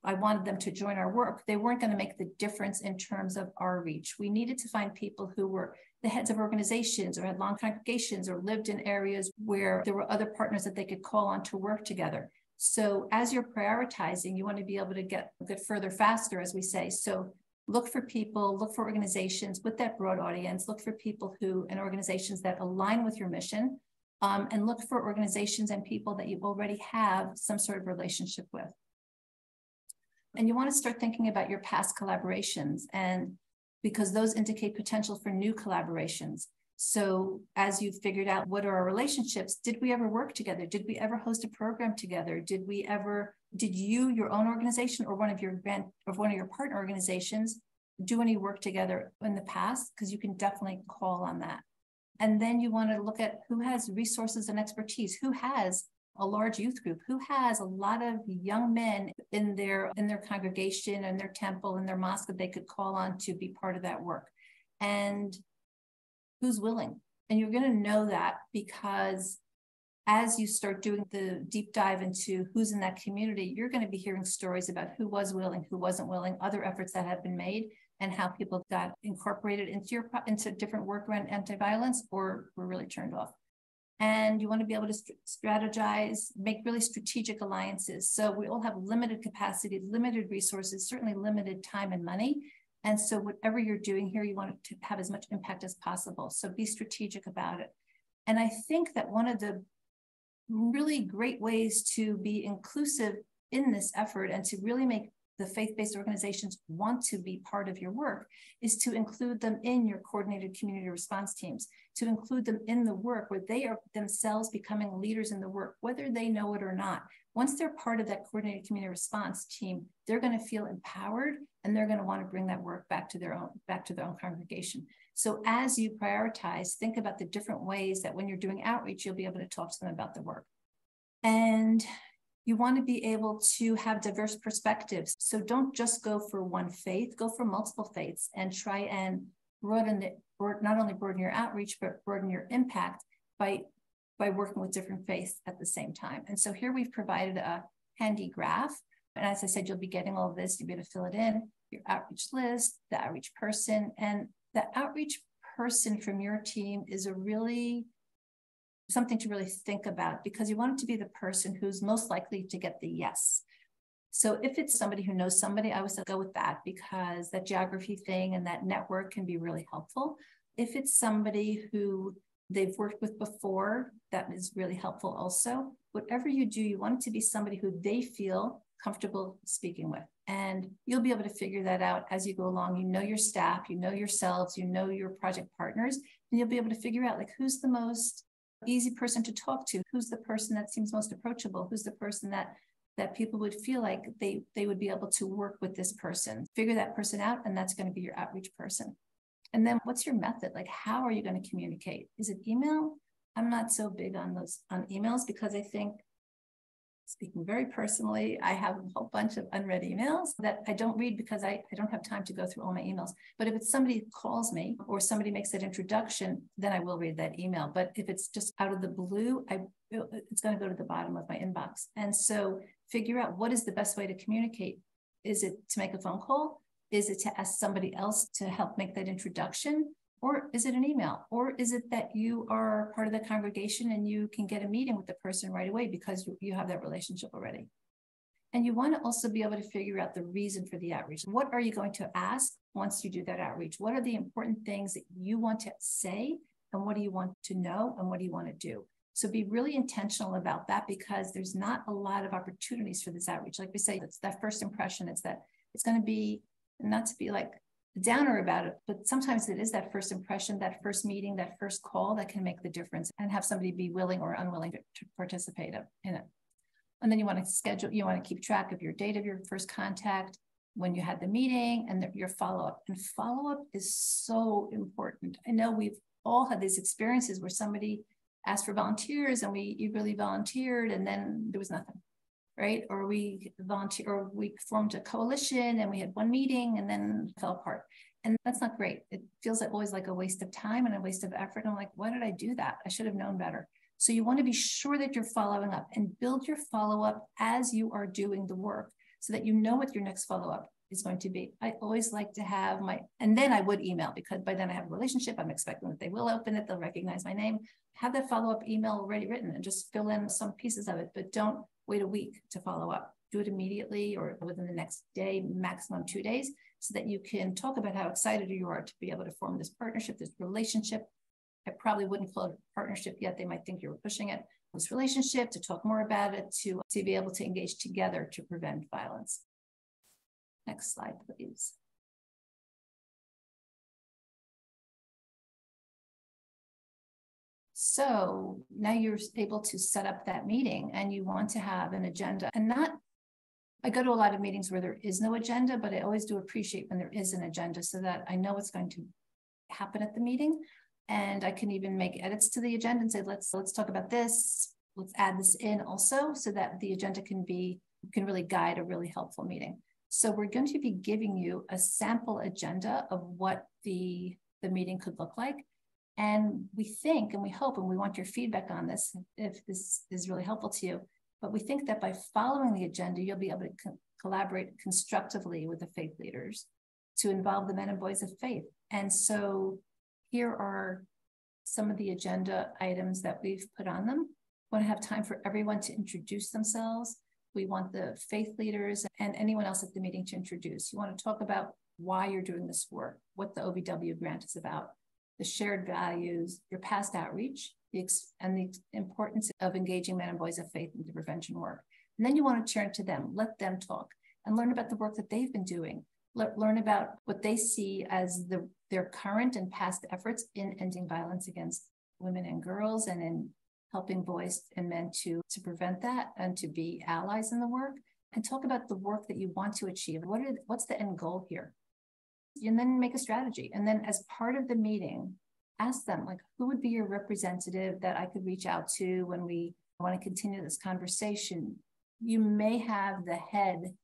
I wanted them to join our work, they weren't going to make the difference in terms of our reach. We needed to find people who were the heads of organizations or had long congregations or lived in areas where there were other partners that they could call on to work together. So as you're prioritizing, you want to be able to get further faster, as we say. So look for people, look for organizations with that broad audience, look for people and organizations that align with your mission, and look for organizations and people that you already have some sort of relationship with. And you want to start thinking about your past collaborations, and because those indicate potential for new collaborations. So as you've figured out what are our relationships, did we ever work together? Did we ever host a program together? Did you, your own organization or one of your partner organizations do any work together in the past? Because you can definitely call on that. And then you want to look at who has resources and expertise, who has a large youth group, who has a lot of young men in their congregation and their temple and their mosque that they could call on to be part of that work. And who's willing? And you're going to know that because as you start doing the deep dive into who's in that community, you're going to be hearing stories about who was willing, who wasn't willing, other efforts that have been made, and how people got incorporated into different work around anti-violence or were really turned off. And you want to be able to strategize, make really strategic alliances. So we all have limited capacity, limited resources, certainly limited time and money. And so whatever you're doing here, you want it to have as much impact as possible. So be strategic about it. And I think that one of the really great ways to be inclusive in this effort and to really make the faith-based organizations want to be part of your work is to include them in your coordinated community response teams, to include them in the work where they are themselves becoming leaders in the work, whether they know it or not. Once they're part of that coordinated community response team, they're going to feel empowered and they're going to want to bring that work back to their own congregation. So as you prioritize, think about the different ways that when you're doing outreach, you'll be able to talk to them about the work. And you want to be able to have diverse perspectives. So don't just go for one faith, go for multiple faiths and try and not only broaden your outreach, but broaden your impact by working with different faiths at the same time. And so here we've provided a handy graph. And as I said, you'll be getting all of this. You'll be able to fill it in, your outreach list, the outreach person. And the outreach person from your team is a really something to really think about, because you want it to be the person who's most likely to get the yes. So if it's somebody who knows somebody, I would say go with that, because that geography thing and that network can be really helpful. If it's somebody who they've worked with before, that is really helpful also. Whatever you do, you want it to be somebody who they feel comfortable speaking with. And you'll be able to figure that out as you go along. You know your staff, you know yourselves, you know your project partners, and you'll be able to figure out like who's the most easy person to talk to, who's the person that seems most approachable, who's the person that people would feel like they would be able to work with this person. Figure that person out, and that's going to be your outreach person. And then what's your method? Like, how are you going to communicate? Is it email? I'm not so big on emails, because I think, speaking very personally, I have a whole bunch of unread emails that I don't read because I don't have time to go through all my emails. But if it's somebody who calls me or somebody makes that introduction, then I will read that email. But if it's just out of the blue, it's going to go to the bottom of my inbox. And so figure out what is the best way to communicate. Is it to make a phone call? Is it to ask somebody else to help make that introduction? Or is it an email? Or is it that you are part of the congregation and you can get a meeting with the person right away because you have that relationship already? And you want to also be able to figure out the reason for the outreach. What are you going to ask once you do that outreach? What are the important things that you want to say? And what do you want to know? And what do you want to do? So be really intentional about that, because there's not a lot of opportunities for this outreach. Like we say, it's that first impression. It's going to be, not to be like downer about it, but sometimes it is that first impression, that first meeting, that first call that can make the difference and have somebody be willing or unwilling to participate in it. And then you want to keep track of your date of your first contact, when you had the meeting, and your follow-up. And follow-up is so important. I know we've all had these experiences where somebody asked for volunteers and we eagerly volunteered, and then there was nothing. Right? Or we formed a coalition and we had one meeting and then fell apart. And that's not great. It feels always like a waste of time and a waste of effort. I'm like, why did I do that? I should have known better. So you want to be sure that you're following up, and build your follow-up as you are doing the work so that you know what your next follow-up is going to be. I always like to have and then I would email, because by then I have a relationship. I'm expecting that they will open it. They'll recognize my name. Have that follow-up email already written and just fill in some pieces of it, but don't wait a week to follow up. Do it immediately or within the next day, maximum 2 days, so that you can talk about how excited you are to be able to form this partnership, this relationship. I probably wouldn't call it a partnership yet. They might think you were pushing it. This relationship, to talk more about it, to be able to engage together to prevent violence. Next slide, please. So now you're able to set up that meeting, and you want to have an agenda. And I go to a lot of meetings where there is no agenda, but I always do appreciate when there is an agenda, so that I know what's going to happen at the meeting. And I can even make edits to the agenda and say, let's talk about this. Let's add this in also, so that the agenda can really guide a really helpful meeting. So we're going to be giving you a sample agenda of what the meeting could look like. And we think, and we hope, and we want your feedback on this, if this is really helpful to you, but we think that by following the agenda, you'll be able to collaborate constructively with the faith leaders to involve the men and boys of faith. And so here are some of the agenda items that we've put on them. We want to have time for everyone to introduce themselves. We want the faith leaders and anyone else at the meeting to introduce. You want to talk about why you're doing this work, what the OVW grant is about, the shared values, your past outreach, and the importance of engaging men and boys of faith in the prevention work. And then you want to turn to them, let them talk, and learn about the work that they've been doing. Learn about what they see as their current and past efforts in ending violence against women and girls, and in helping boys and men to prevent that and to be allies in the work. And talk about the work that you want to achieve. What's the end goal here? And then make a strategy. And then as part of the meeting, ask them, like, who would be your representative that I could reach out to when we want to continue this conversation? You may have the head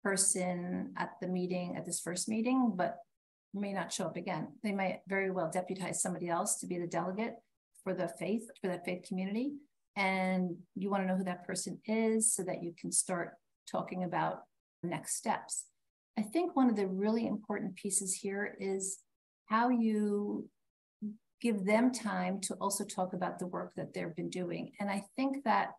person at the meeting, at this first meeting, but may not show up again. They might very well deputize somebody else to be the delegate for that faith community. And you want to know who that person is so that you can start talking about next steps. I think one of the really important pieces here is how you give them time to also talk about the work that they've been doing. And I think that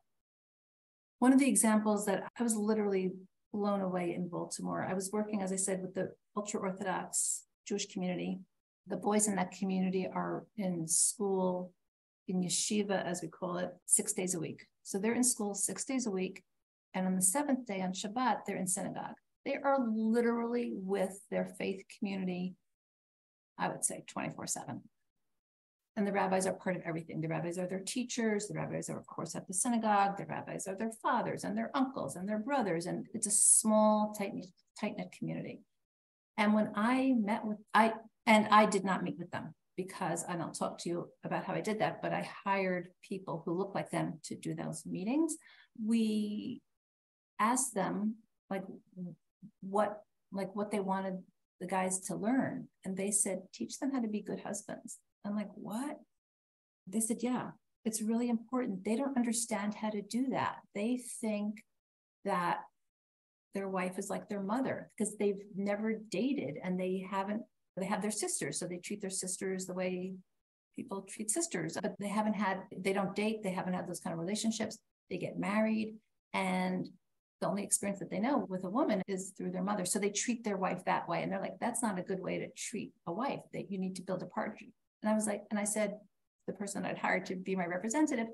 one of the examples that I was literally blown away in Baltimore, I was working, as I said, with the ultra-Orthodox Jewish community. The boys in that community are in school, in yeshiva, as we call it, 6 days a week. So they're in school 6 days a week. And on the seventh day, on Shabbat, they're in synagogue. They are literally with their faith community, I would say 24/7. And the rabbis are part of everything. The rabbis are their teachers. The rabbis are, of course, at the synagogue. The rabbis are their fathers and their uncles and their brothers. And it's a small, tight-knit community. And when I met with, I did not meet with them because I don't talk to you about how I did that, but I hired people who look like them to do those meetings. We asked them what they wanted the guys to learn. And they said, teach them how to be good husbands. I'm like, what? They said, yeah, it's really important. They don't understand how to do that. They think that their wife is like their mother because they've never dated and they have their sisters. So they treat their sisters the way people treat sisters, but they don't date. They haven't had those kind of relationships. They get married and the only experience that they know with a woman is through their mother. So they treat their wife that way. And they're like, that's not a good way to treat a wife, that you need to build a partnership. And I was like, and I said, the person I'd hired to be my representative,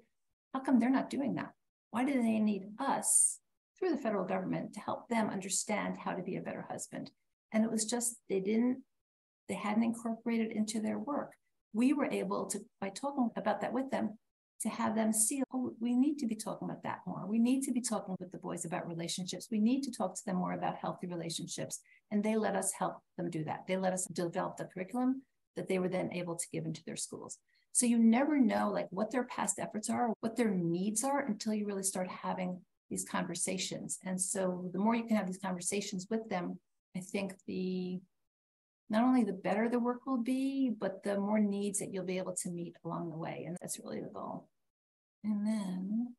how come they're not doing that? Why do they need us through the federal government to help them understand how to be a better husband? And it was just, they hadn't incorporated it into their work. We were able to, by talking about that with them, to have them see, oh, we need to be talking about that more. We need to be talking with the boys about relationships. We need to talk to them more about healthy relationships. And they let us help them do that. They let us develop the curriculum that they were then able to give into their schools. So you never know what their past efforts are, what their needs are until you really start having these conversations. And so the more you can have these conversations with them, I think not only the better the work will be, but the more needs that you'll be able to meet along the way. And that's really the goal. And then,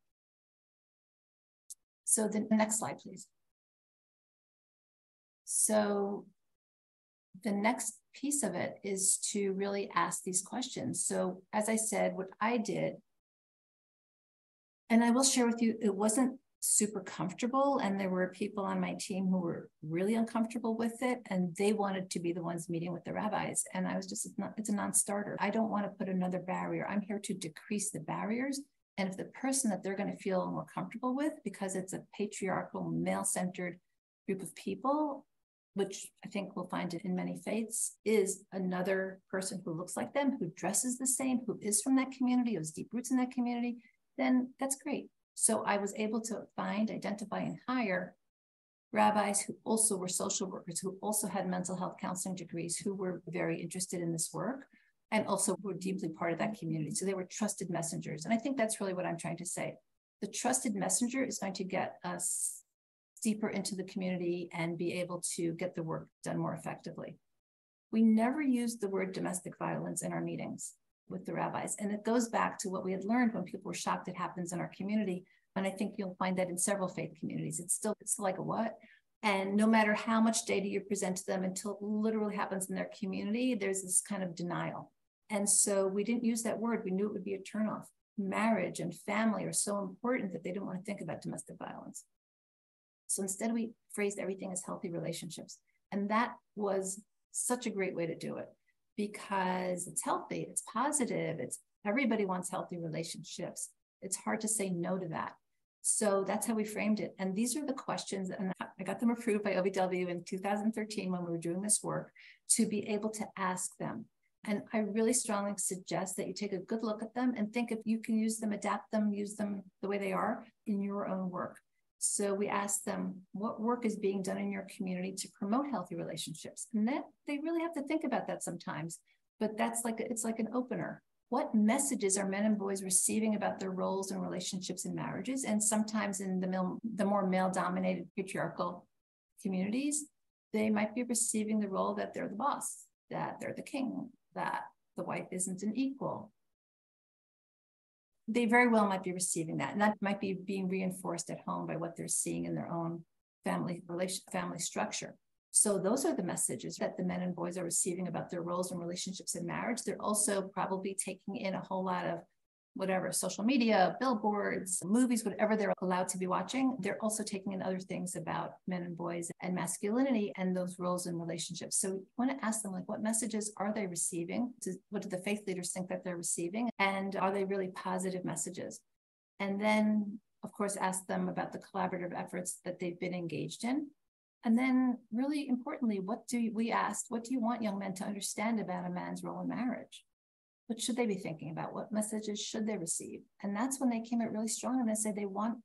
so the next slide, please. So the next piece of it is to really ask these questions. So as I said, what I did, and I will share with you, it wasn't super comfortable. And there were people on my team who were really uncomfortable with it. And they wanted to be the ones meeting with the rabbis. And I was just, it's a non-starter. I don't want to put another barrier. I'm here to decrease the barriers. And if the person that they're going to feel more comfortable with, because it's a patriarchal, male-centered group of people, which I think we'll find it in many faiths, is another person who looks like them, who dresses the same, who is from that community, who has deep roots in that community, then that's great. So I was able to find, identify, and hire rabbis who also were social workers, who also had mental health counseling degrees, who were very interested in this work, and also were deeply part of that community. So they were trusted messengers. And I think that's really what I'm trying to say. The trusted messenger is going to get us deeper into the community and be able to get the work done more effectively. We never used the word domestic violence in our meetings with the rabbis. And it goes back to what we had learned when people were shocked it happens in our community. And I think you'll find that in several faith communities. It's still like a what? And no matter how much data you present to them, until it literally happens in their community, there's this kind of denial. And so we didn't use that word. We knew it would be a turnoff. Marriage and family are so important that they don't want to think about domestic violence. So instead, we phrased everything as healthy relationships. And that was such a great way to do it because it's healthy, it's positive, everybody wants healthy relationships. It's hard to say no to that. So that's how we framed it. And these are the questions, and I got them approved by OVW in 2013 when we were doing this work, to be able to ask them. And I really strongly suggest that you take a good look at them and think if you can use them, adapt them, use them the way they are in your own work. So we asked them, what work is being done in your community to promote healthy relationships? And that they really have to think about that sometimes, but it's like an opener. What messages are men and boys receiving about their roles and relationships in marriages? And sometimes in the more male-dominated patriarchal communities, they might be receiving the role that they're the boss that they're the king, that the wife isn't an equal. They very well might be receiving that, and that might be being reinforced at home by what they're seeing in their own family structure. So those are the messages that the men and boys are receiving about their roles and relationships in marriage. They're also probably taking in a whole lot of whatever, social media, billboards, movies, whatever they're allowed to be watching. They're also taking in other things about men and boys and masculinity and those roles and relationships. So you want to ask them, like, what messages are they receiving? What do the faith leaders think that they're receiving? And are they really positive messages? And then, of course, ask them about the collaborative efforts that they've been engaged in. And then, really importantly, what do you want young men to understand about a man's role in marriage? What should they be thinking about? What messages should they receive? And that's when they came out really strong and they said they wanted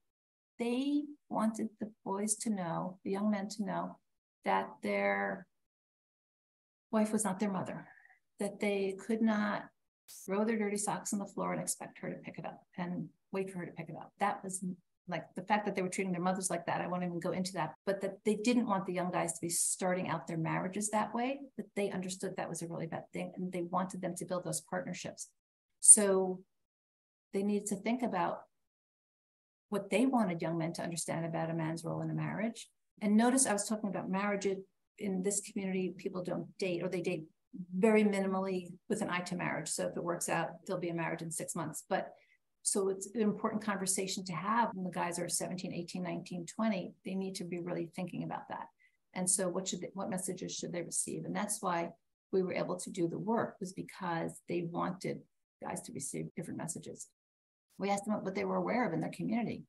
the boys to know, the young men to know, that their wife was not their mother, that they could not throw their dirty socks on the floor and expect her to pick it up and wait for her to pick it up. That was like the fact that they were treating their mothers like that. I won't even go into that, but that they didn't want the young guys to be starting out their marriages that way, that they understood that was a really bad thing. And they wanted them to build those partnerships. So they needed to think about what they wanted young men to understand about a man's role in a marriage. And notice I was talking about marriage in this community, people don't date, or they date very minimally with an eye to marriage. So if it works out, there'll be a marriage in 6 months. But so it's an important conversation to have when the guys are 17, 18, 19, 20. They need to be really thinking about that. And so what messages should they receive? And that's why we were able to do the work, was because they wanted guys to receive different messages. We asked them what they were aware of in their community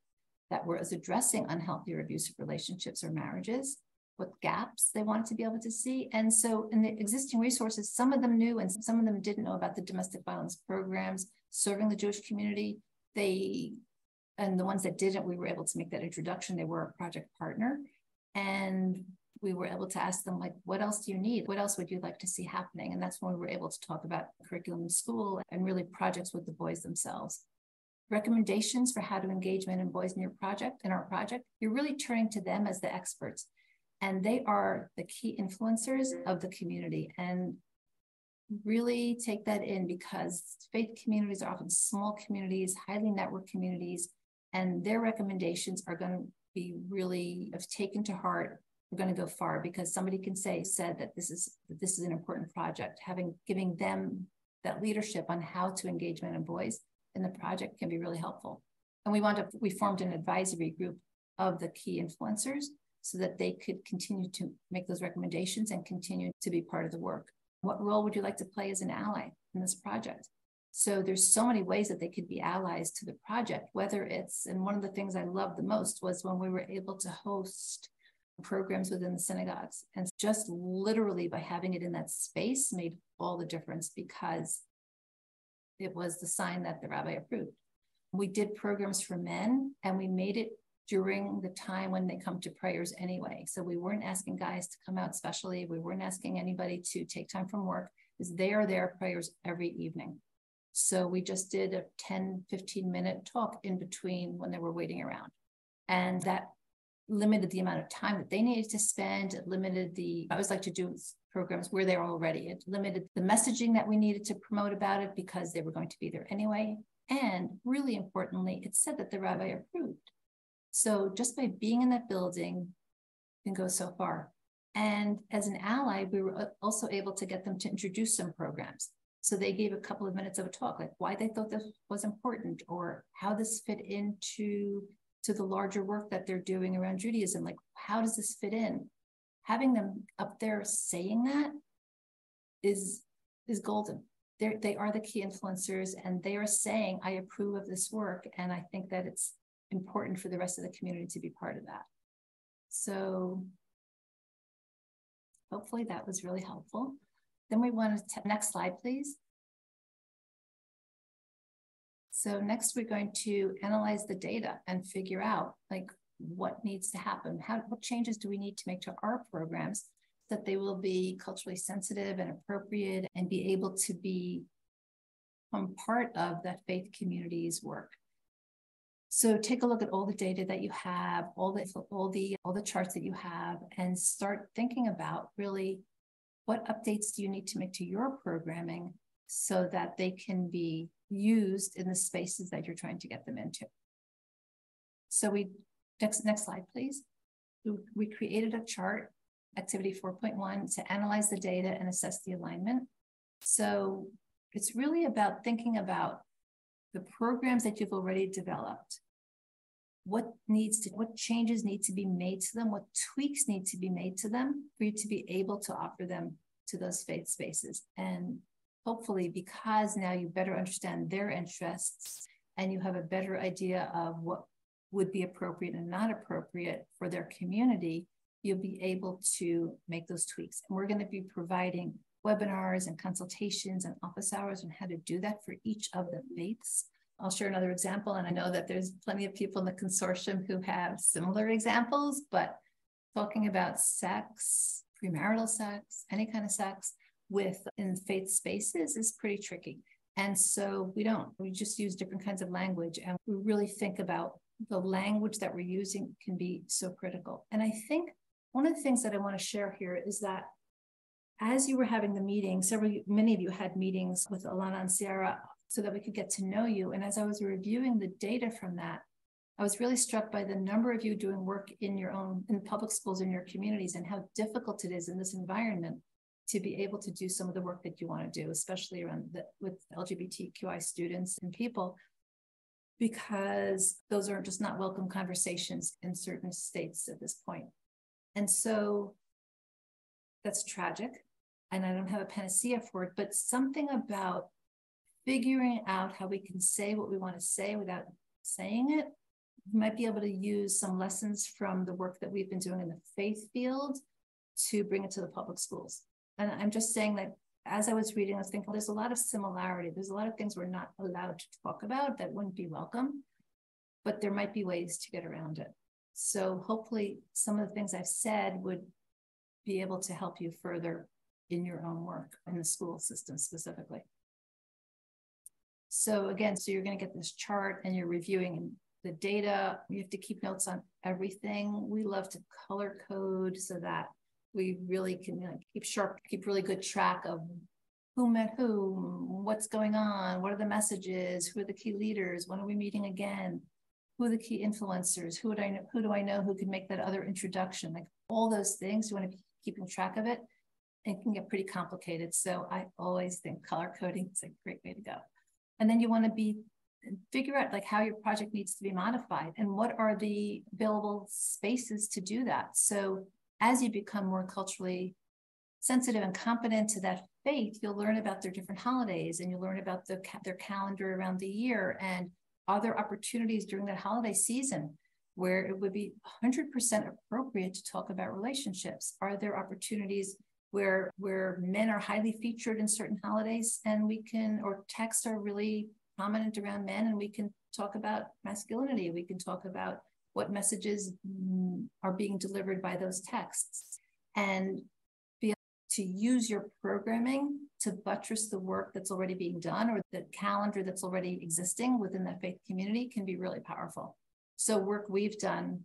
that was addressing unhealthy or abusive relationships or marriages, what gaps they wanted to be able to see. And so in the existing resources, some of them knew and some of them didn't know about the domestic violence programs serving the Jewish community. And the ones that didn't, we were able to make that introduction. They were a project partner. And we were able to ask them, like, what else do you need? What else would you like to see happening? And that's when we were able to talk about curriculum in school and really projects with the boys themselves. Recommendations for how to engage men and boys in our project, you're really turning to them as the experts. And they are the key influencers of the community. And really take that in, because faith communities are often small communities, highly networked communities, and their recommendations are going to be really, if taken to heart, we're going to go far, because somebody said that this is an important project. Giving them that leadership on how to engage men and boys in the project can be really helpful. And we formed an advisory group of the key influencers so that they could continue to make those recommendations and continue to be part of the work. What role would you like to play as an ally in this project? So there's so many ways that they could be allies to the project, and one of the things I loved the most was when we were able to host programs within the synagogues. And just literally by having it in that space made all the difference, because it was the sign that the rabbi approved. We did programs for men, and we made it during the time when they come to prayers anyway. So we weren't asking guys to come out specially. We weren't asking anybody to take time from work, because they are there prayers every evening. So we just did a 10, 15-minute talk in between when they were waiting around. And that limited the amount of time that they needed to spend. It limited I always like to do programs where they're already. It limited the messaging that we needed to promote about it, because they were going to be there anyway. And really importantly, it said that the rabbi approved. So just by being in that building can go so far. And as an ally, we were also able to get them to introduce some programs. So they gave a couple of minutes of a talk, like why they thought this was important, or how this fit into the larger work that they're doing around Judaism. Like, how does this fit in? Having them up there saying that is golden. They are the key influencers, and they are saying, I approve of this work. And I think that it's important for the rest of the community to be part of that. So hopefully that was really helpful. Then we want to, next slide, please. So next we're going to analyze the data and figure out, like, what needs to happen. What changes do we need to make to our programs so that they will be culturally sensitive and appropriate and be able to become part of that faith community's work. So take a look at all the data that you have, all the charts that you have, and start thinking about really what updates do you need to make to your programming so that they can be used in the spaces that you're trying to get them into? So next slide, please. We created a chart, activity 4.1, to analyze the data and assess the alignment. So it's really about thinking about the programs that you've already developed. What changes need to be made to them? What tweaks need to be made to them for you to be able to offer them to those faith spaces? And hopefully, because now you better understand their interests and you have a better idea of what would be appropriate and not appropriate for their community, you'll be able to make those tweaks. And we're going to be providing webinars and consultations and office hours on how to do that for each of the faiths. I'll share another example, and I know that there's plenty of people in the consortium who have similar examples, but talking about sex, premarital sex, any kind of sex in faith spaces is pretty tricky. And so we just use different kinds of language, and we really think about the language that we're using can be so critical. And I think one of the things that I want to share here is that as you were having the meeting, many of you had meetings with Alana and Sierra so that we could get to know you. And as I was reviewing the data from that, I was really struck by the number of you doing work in public schools in your communities and how difficult it is in this environment to be able to do some of the work that you want to do, especially with LGBTQI students and people, because those are just not welcome conversations in certain states at this point. And so that's tragic. And I don't have a panacea for it, but something about figuring out how we can say what we want to say without saying it. We might be able to use some lessons from the work that we've been doing in the faith field to bring it to the public schools. And I'm just saying that as I was reading, I was thinking, well, there's a lot of similarity. There's a lot of things we're not allowed to talk about that wouldn't be welcome, but there might be ways to get around it. So hopefully some of the things I've said would be able to help you further in your own work in the school system specifically. So again, you're going to get this chart and you're reviewing the data. You have to keep notes on everything. We love to color code so that we really can keep really good track of who met whom, what's going on, what are the messages, who are the key leaders, when are we meeting again, who are the key influencers, who do I know who could make that other introduction, like all those things. You want to be keeping track of it. It can get pretty complicated. So I always think color coding is a great way to go. And then you want to figure out like how your project needs to be modified and what are the available spaces to do that. So as you become more culturally sensitive and competent to that faith, you'll learn about their different holidays and you'll learn about their calendar around the year. And are there opportunities during that holiday season where it would be 100% appropriate to talk about relationships? Are there opportunities where men are highly featured in certain holidays and or texts are really prominent around men and we can talk about masculinity? We can talk about what messages are being delivered by those texts and be able to use your programming to buttress the work that's already being done or the calendar that's already existing within that faith community can be really powerful. So work we've done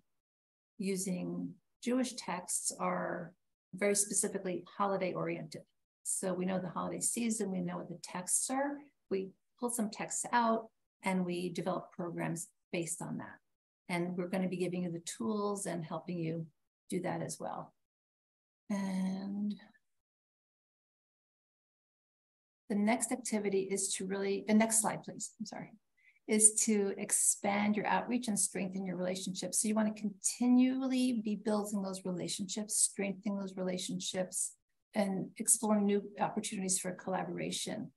using Jewish texts are very specifically holiday oriented. So we know the holiday season, we know what the texts are. We pull some texts out and we develop programs based on that. And we're going to be giving you the tools and helping you do that as well. And the next activity is the next slide, please. I'm sorry. Is to expand your outreach and strengthen your relationships. So you want to continually be building those relationships, strengthening those relationships, and exploring new opportunities for collaboration.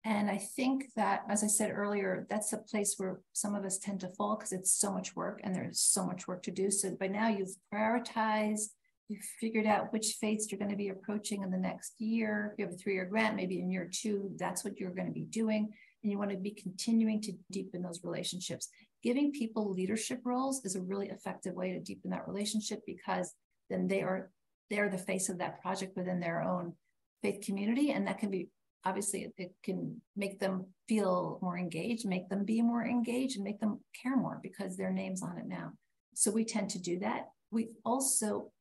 And I think that, as I said earlier, that's a place where some of us tend to fall because it's so much work and there's so much work to do. So by now you've prioritized, you've figured out which faiths you're going to be approaching in the next year. If you have a 3-year grant, maybe in year 2, that's what you're going to be doing. And you want to be continuing to deepen those relationships. Giving people leadership roles is a really effective way to deepen that relationship because then they're the face of that project within their own faith community. And that can be, obviously, it can make them feel more engaged, make them be more engaged, and make them care more because their name's on it now. So we tend to do that. We also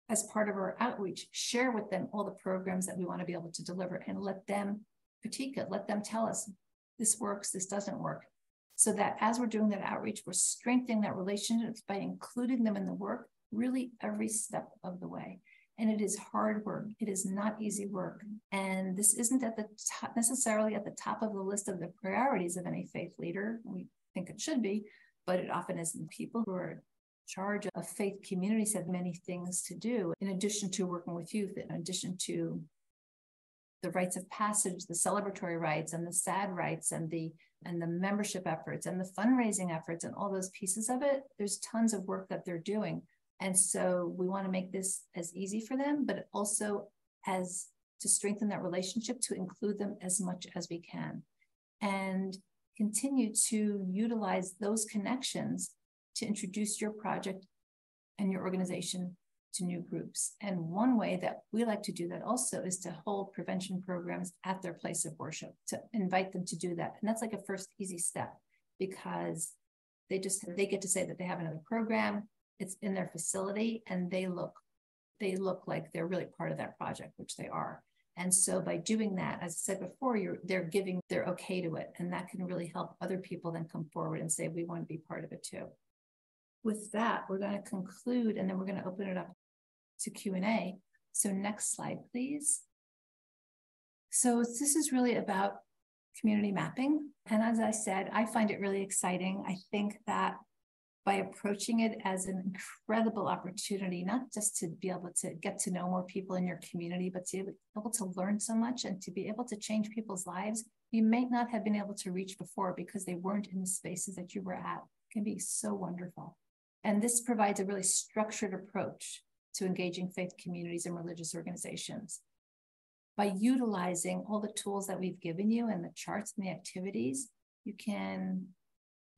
as part of our outreach, share with them all the programs that we want to be able to deliver and let them critique it, let them tell us this works, this doesn't work. So that as we're doing that outreach, we're strengthening that relationship by including them in the work really every step of the way. And it is hard work. It is not easy work. And this isn't at the top, necessarily at the top of the list of the priorities of any faith leader. We think it should be, but it often isn't. People who are in charge of faith communities have many things to do, in addition to working with youth, in addition to the rites of passage, the celebratory rites and the sad rites and the membership efforts and the fundraising efforts and all those pieces of it. There's tons of work that they're doing. And so we want to make this as easy for them, but also as to strengthen that relationship, to include them as much as we can and continue to utilize those connections to introduce your project and your organization to new groups. And one way that we like to do that also is to hold prevention programs at their place of worship, to invite them to do that. And that's like a first easy step, because they get to say that they have another program, it's in their facility, and they look like they're really part of that project, which they are. And so by doing that, as I said before, they're okay to it. And that can really help other people then come forward and say, we want to be part of it too. With that, we're going to conclude, and then we're going to open it up to Q&A. So next slide, please. So this is really about community mapping. And as I said, I find it really exciting. I think that by approaching it as an incredible opportunity, not just to be able to get to know more people in your community, but to be able to learn so much and to be able to change people's lives you may not have been able to reach before because they weren't in the spaces that you were at. It can be so wonderful. And this provides a really structured approach to engaging faith communities and religious organizations. By utilizing all the tools that we've given you and the charts and the activities, you can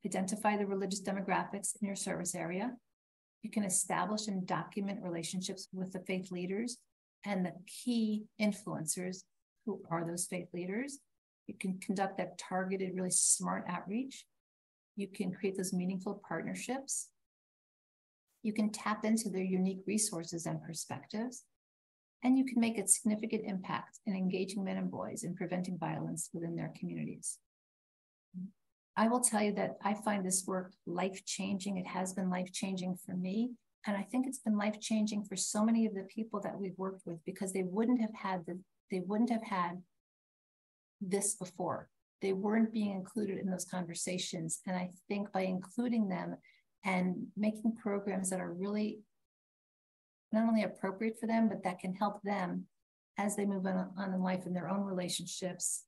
identify the religious demographics in your service area. You can establish and document relationships with the faith leaders and the key influencers who are those faith leaders. You can conduct that targeted, really smart outreach. You can create those meaningful partnerships. You can tap into their unique resources and perspectives. And you can make a significant impact in engaging men and boys in preventing violence within their communities. I will tell you that I find this work life-changing. It has been life-changing for me. And I think it's been life-changing for so many of the people that we've worked with, because they wouldn't have had this before. They weren't being included in those conversations. And I think by including them and making programs that are really not only appropriate for them, but that can help them as they move on in life in their own relationships,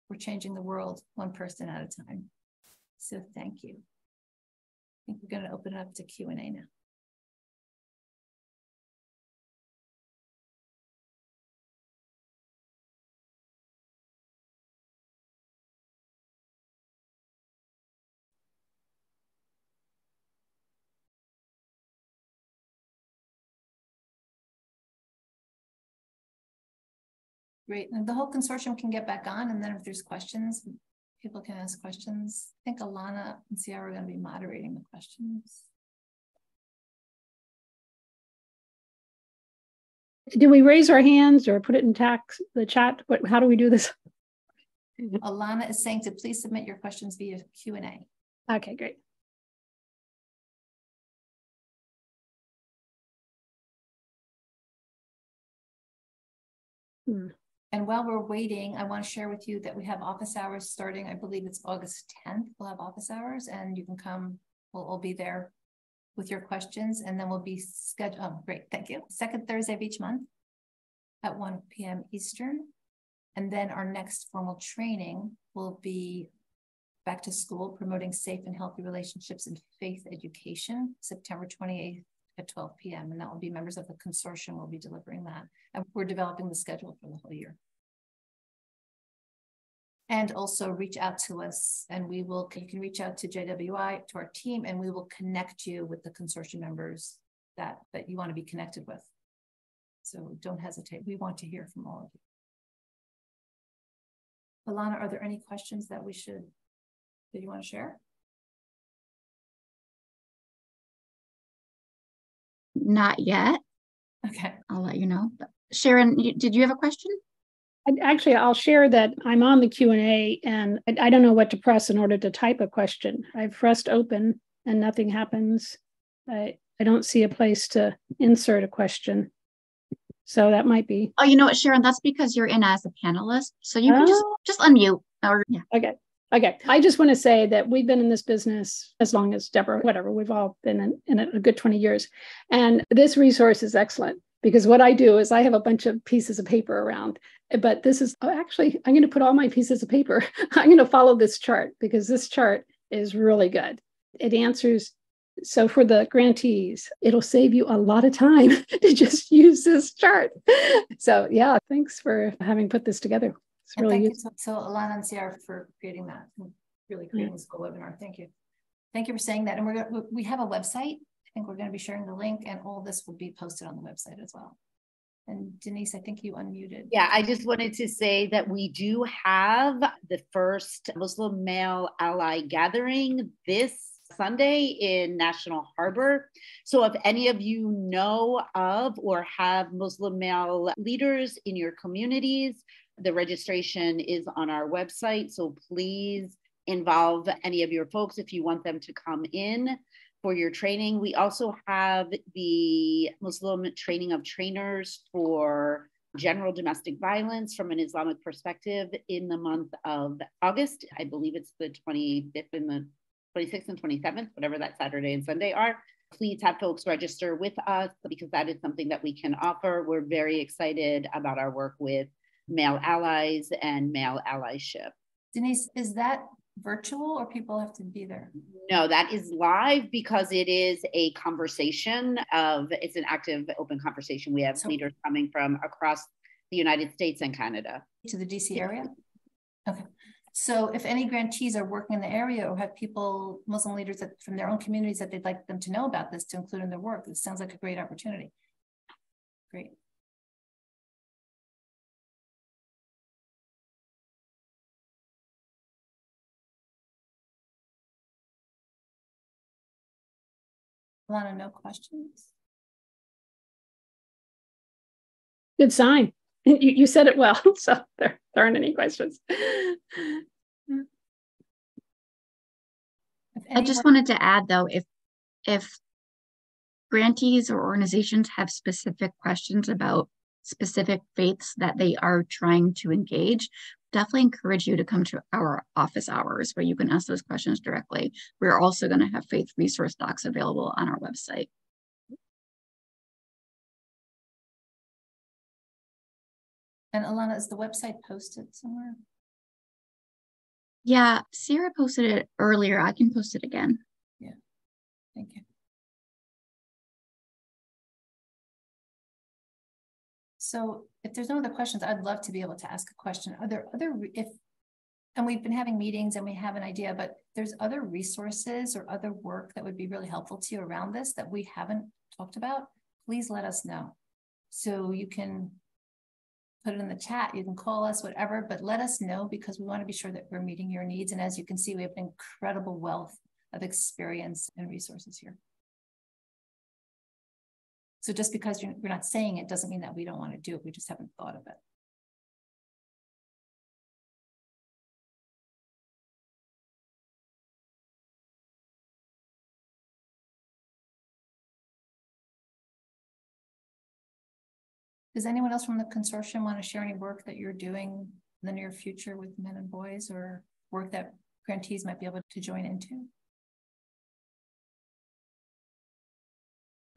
we're changing the world one person at a time. So thank you. I think we're going to open it up to Q&A now. Great. And the whole consortium can get back on, and then if there's questions, people can ask questions. I think Alana and Ciara are going to be moderating the questions. Do we raise our hands or put it in the chat? How do we do this? Alana is saying to please submit your questions via Q&A. Okay, great. And while we're waiting, I want to share with you that we have office hours starting, I believe it's August 10th. We'll have office hours and you can come, we'll all be there with your questions, and then we'll be scheduled. Oh, great, thank you. Second Thursday of each month at 1 p.m. Eastern. And then our next formal training will be back to school, promoting safe and healthy relationships in faith education, September 28th at 12 p.m. And that will be members of the consortium will be delivering that. And we're developing the schedule for the whole year. And also reach out to us, and you can reach out to JWI, to our team, and we will connect you with the consortium members that you want to be connected with. So don't hesitate. We want to hear from all of you. Alana, are there any questions that you want to share? Not yet. Okay. I'll let you know. But Sharon, did you have a question? Actually, I'll share that I'm on the Q&A and I don't know what to press in order to type a question. I've pressed open and nothing happens. I don't see a place to insert a question. So that might be. Oh, you know what, Sharon, that's because you're in as a panelist. So you can just unmute or yeah. Okay. I just want to say that we've been in this business as long as Deborah, whatever, we've all been in it a good 20 years. And this resource is excellent because what I do is I have a bunch of pieces of paper around, but this is actually, I'm going to put all my pieces of paper. I'm going to follow this chart because this chart is really good. It answers. So for the grantees, it'll save you a lot of time to just use this chart. So yeah, thanks for having put this together. It's really useful. So Alana and Sierra for creating that, really creating this whole webinar. Thank you. Thank you for saying that. And we have a website. I think we're going to be sharing the link and all this will be posted on the website as well. And Denise, I think you unmuted. Yeah, I just wanted to say that we do have the first Muslim Male Ally Gathering this Sunday in National Harbor. So if any of you know of or have Muslim male leaders in your communities, the registration is on our website. So please involve any of your folks if you want them to come in for your training. We also have the Muslim training of trainers for general domestic violence from an Islamic perspective in the month of August. I believe it's the 25th and the 26th and 27th, whatever that Saturday and Sunday are. Please have folks register with us because that is something that we can offer. We're very excited about our work with male allies and male allyship. Denise, is that virtual or people have to be there? No, that is live because it is a conversation it's an active open conversation. We have leaders coming from across the United States and Canada. To the DC area? Okay. So if any grantees are working in the area or have people, Muslim leaders from their own communities that they'd like them to know about this to include in their work, this sounds like a great opportunity. Great. Alana, no questions? Good sign. You said it well, so there aren't any questions. I just wanted to add though, if grantees or organizations have specific questions about specific faiths that they are trying to engage, definitely encourage you to come to our office hours where you can ask those questions directly. We're also going to have faith resource docs available on our website. And Alana, is the website posted somewhere? Yeah, Sarah posted it earlier. I can post it again. Yeah, thank you. So if there's no other questions, I'd love to be able to ask a question. Are there and we've been having meetings and we have an idea, but there's other resources or other work that would be really helpful to you around this that we haven't talked about, please let us know. So you can put it in the chat, you can call us, whatever, but let us know because we want to be sure that we're meeting your needs. And as you can see, we have an incredible wealth of experience and resources here. So just because you're not saying it doesn't mean that we don't want to do it. We just haven't thought of it. Does anyone else from the consortium want to share any work that you're doing in the near future with men and boys or work that grantees might be able to join into?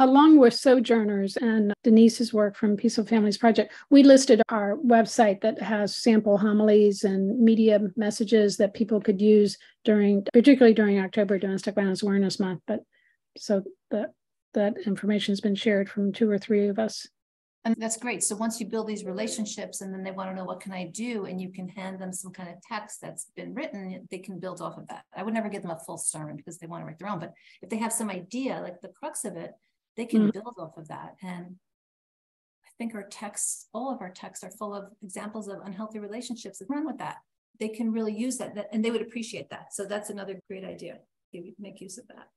Along with Sojourners and Denise's work from Peaceful Families Project, we listed our website that has sample homilies and media messages that people could use particularly during October Domestic Violence Awareness Month. But so that information has been shared from 2 or 3 of us. And that's great. So once you build these relationships and then they want to know what can I do, and you can hand them some kind of text that's been written, they can build off of that. I would never give them a full sermon because they want to write their own, but if they have some idea, like the crux of it, they can build off of that. And I think our texts, all of our texts are full of examples of unhealthy relationships that run with that. They can really use that and they would appreciate that. So that's another great idea. They would make use of that.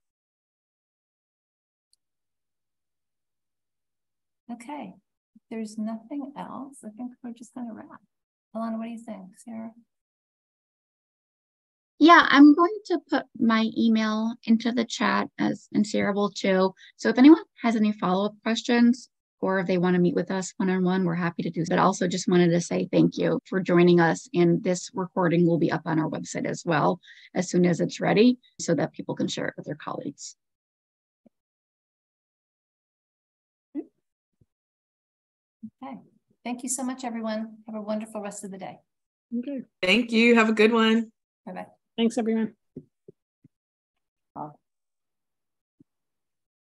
Okay, if there's nothing else, I think we're just going to wrap. Alana, what do you think, Sarah? Yeah, I'm going to put my email into the chat and Sarah will too. So if anyone has any follow-up questions or if they want to meet with us one-on-one, we're happy to do so. But also just wanted to say thank you for joining us. And this recording will be up on our website as well as soon as it's ready so that people can share it with their colleagues. Okay. Thank you so much, everyone. Have a wonderful rest of the day. Okay. Thank you. Have a good one. Bye-bye. Thanks, everyone.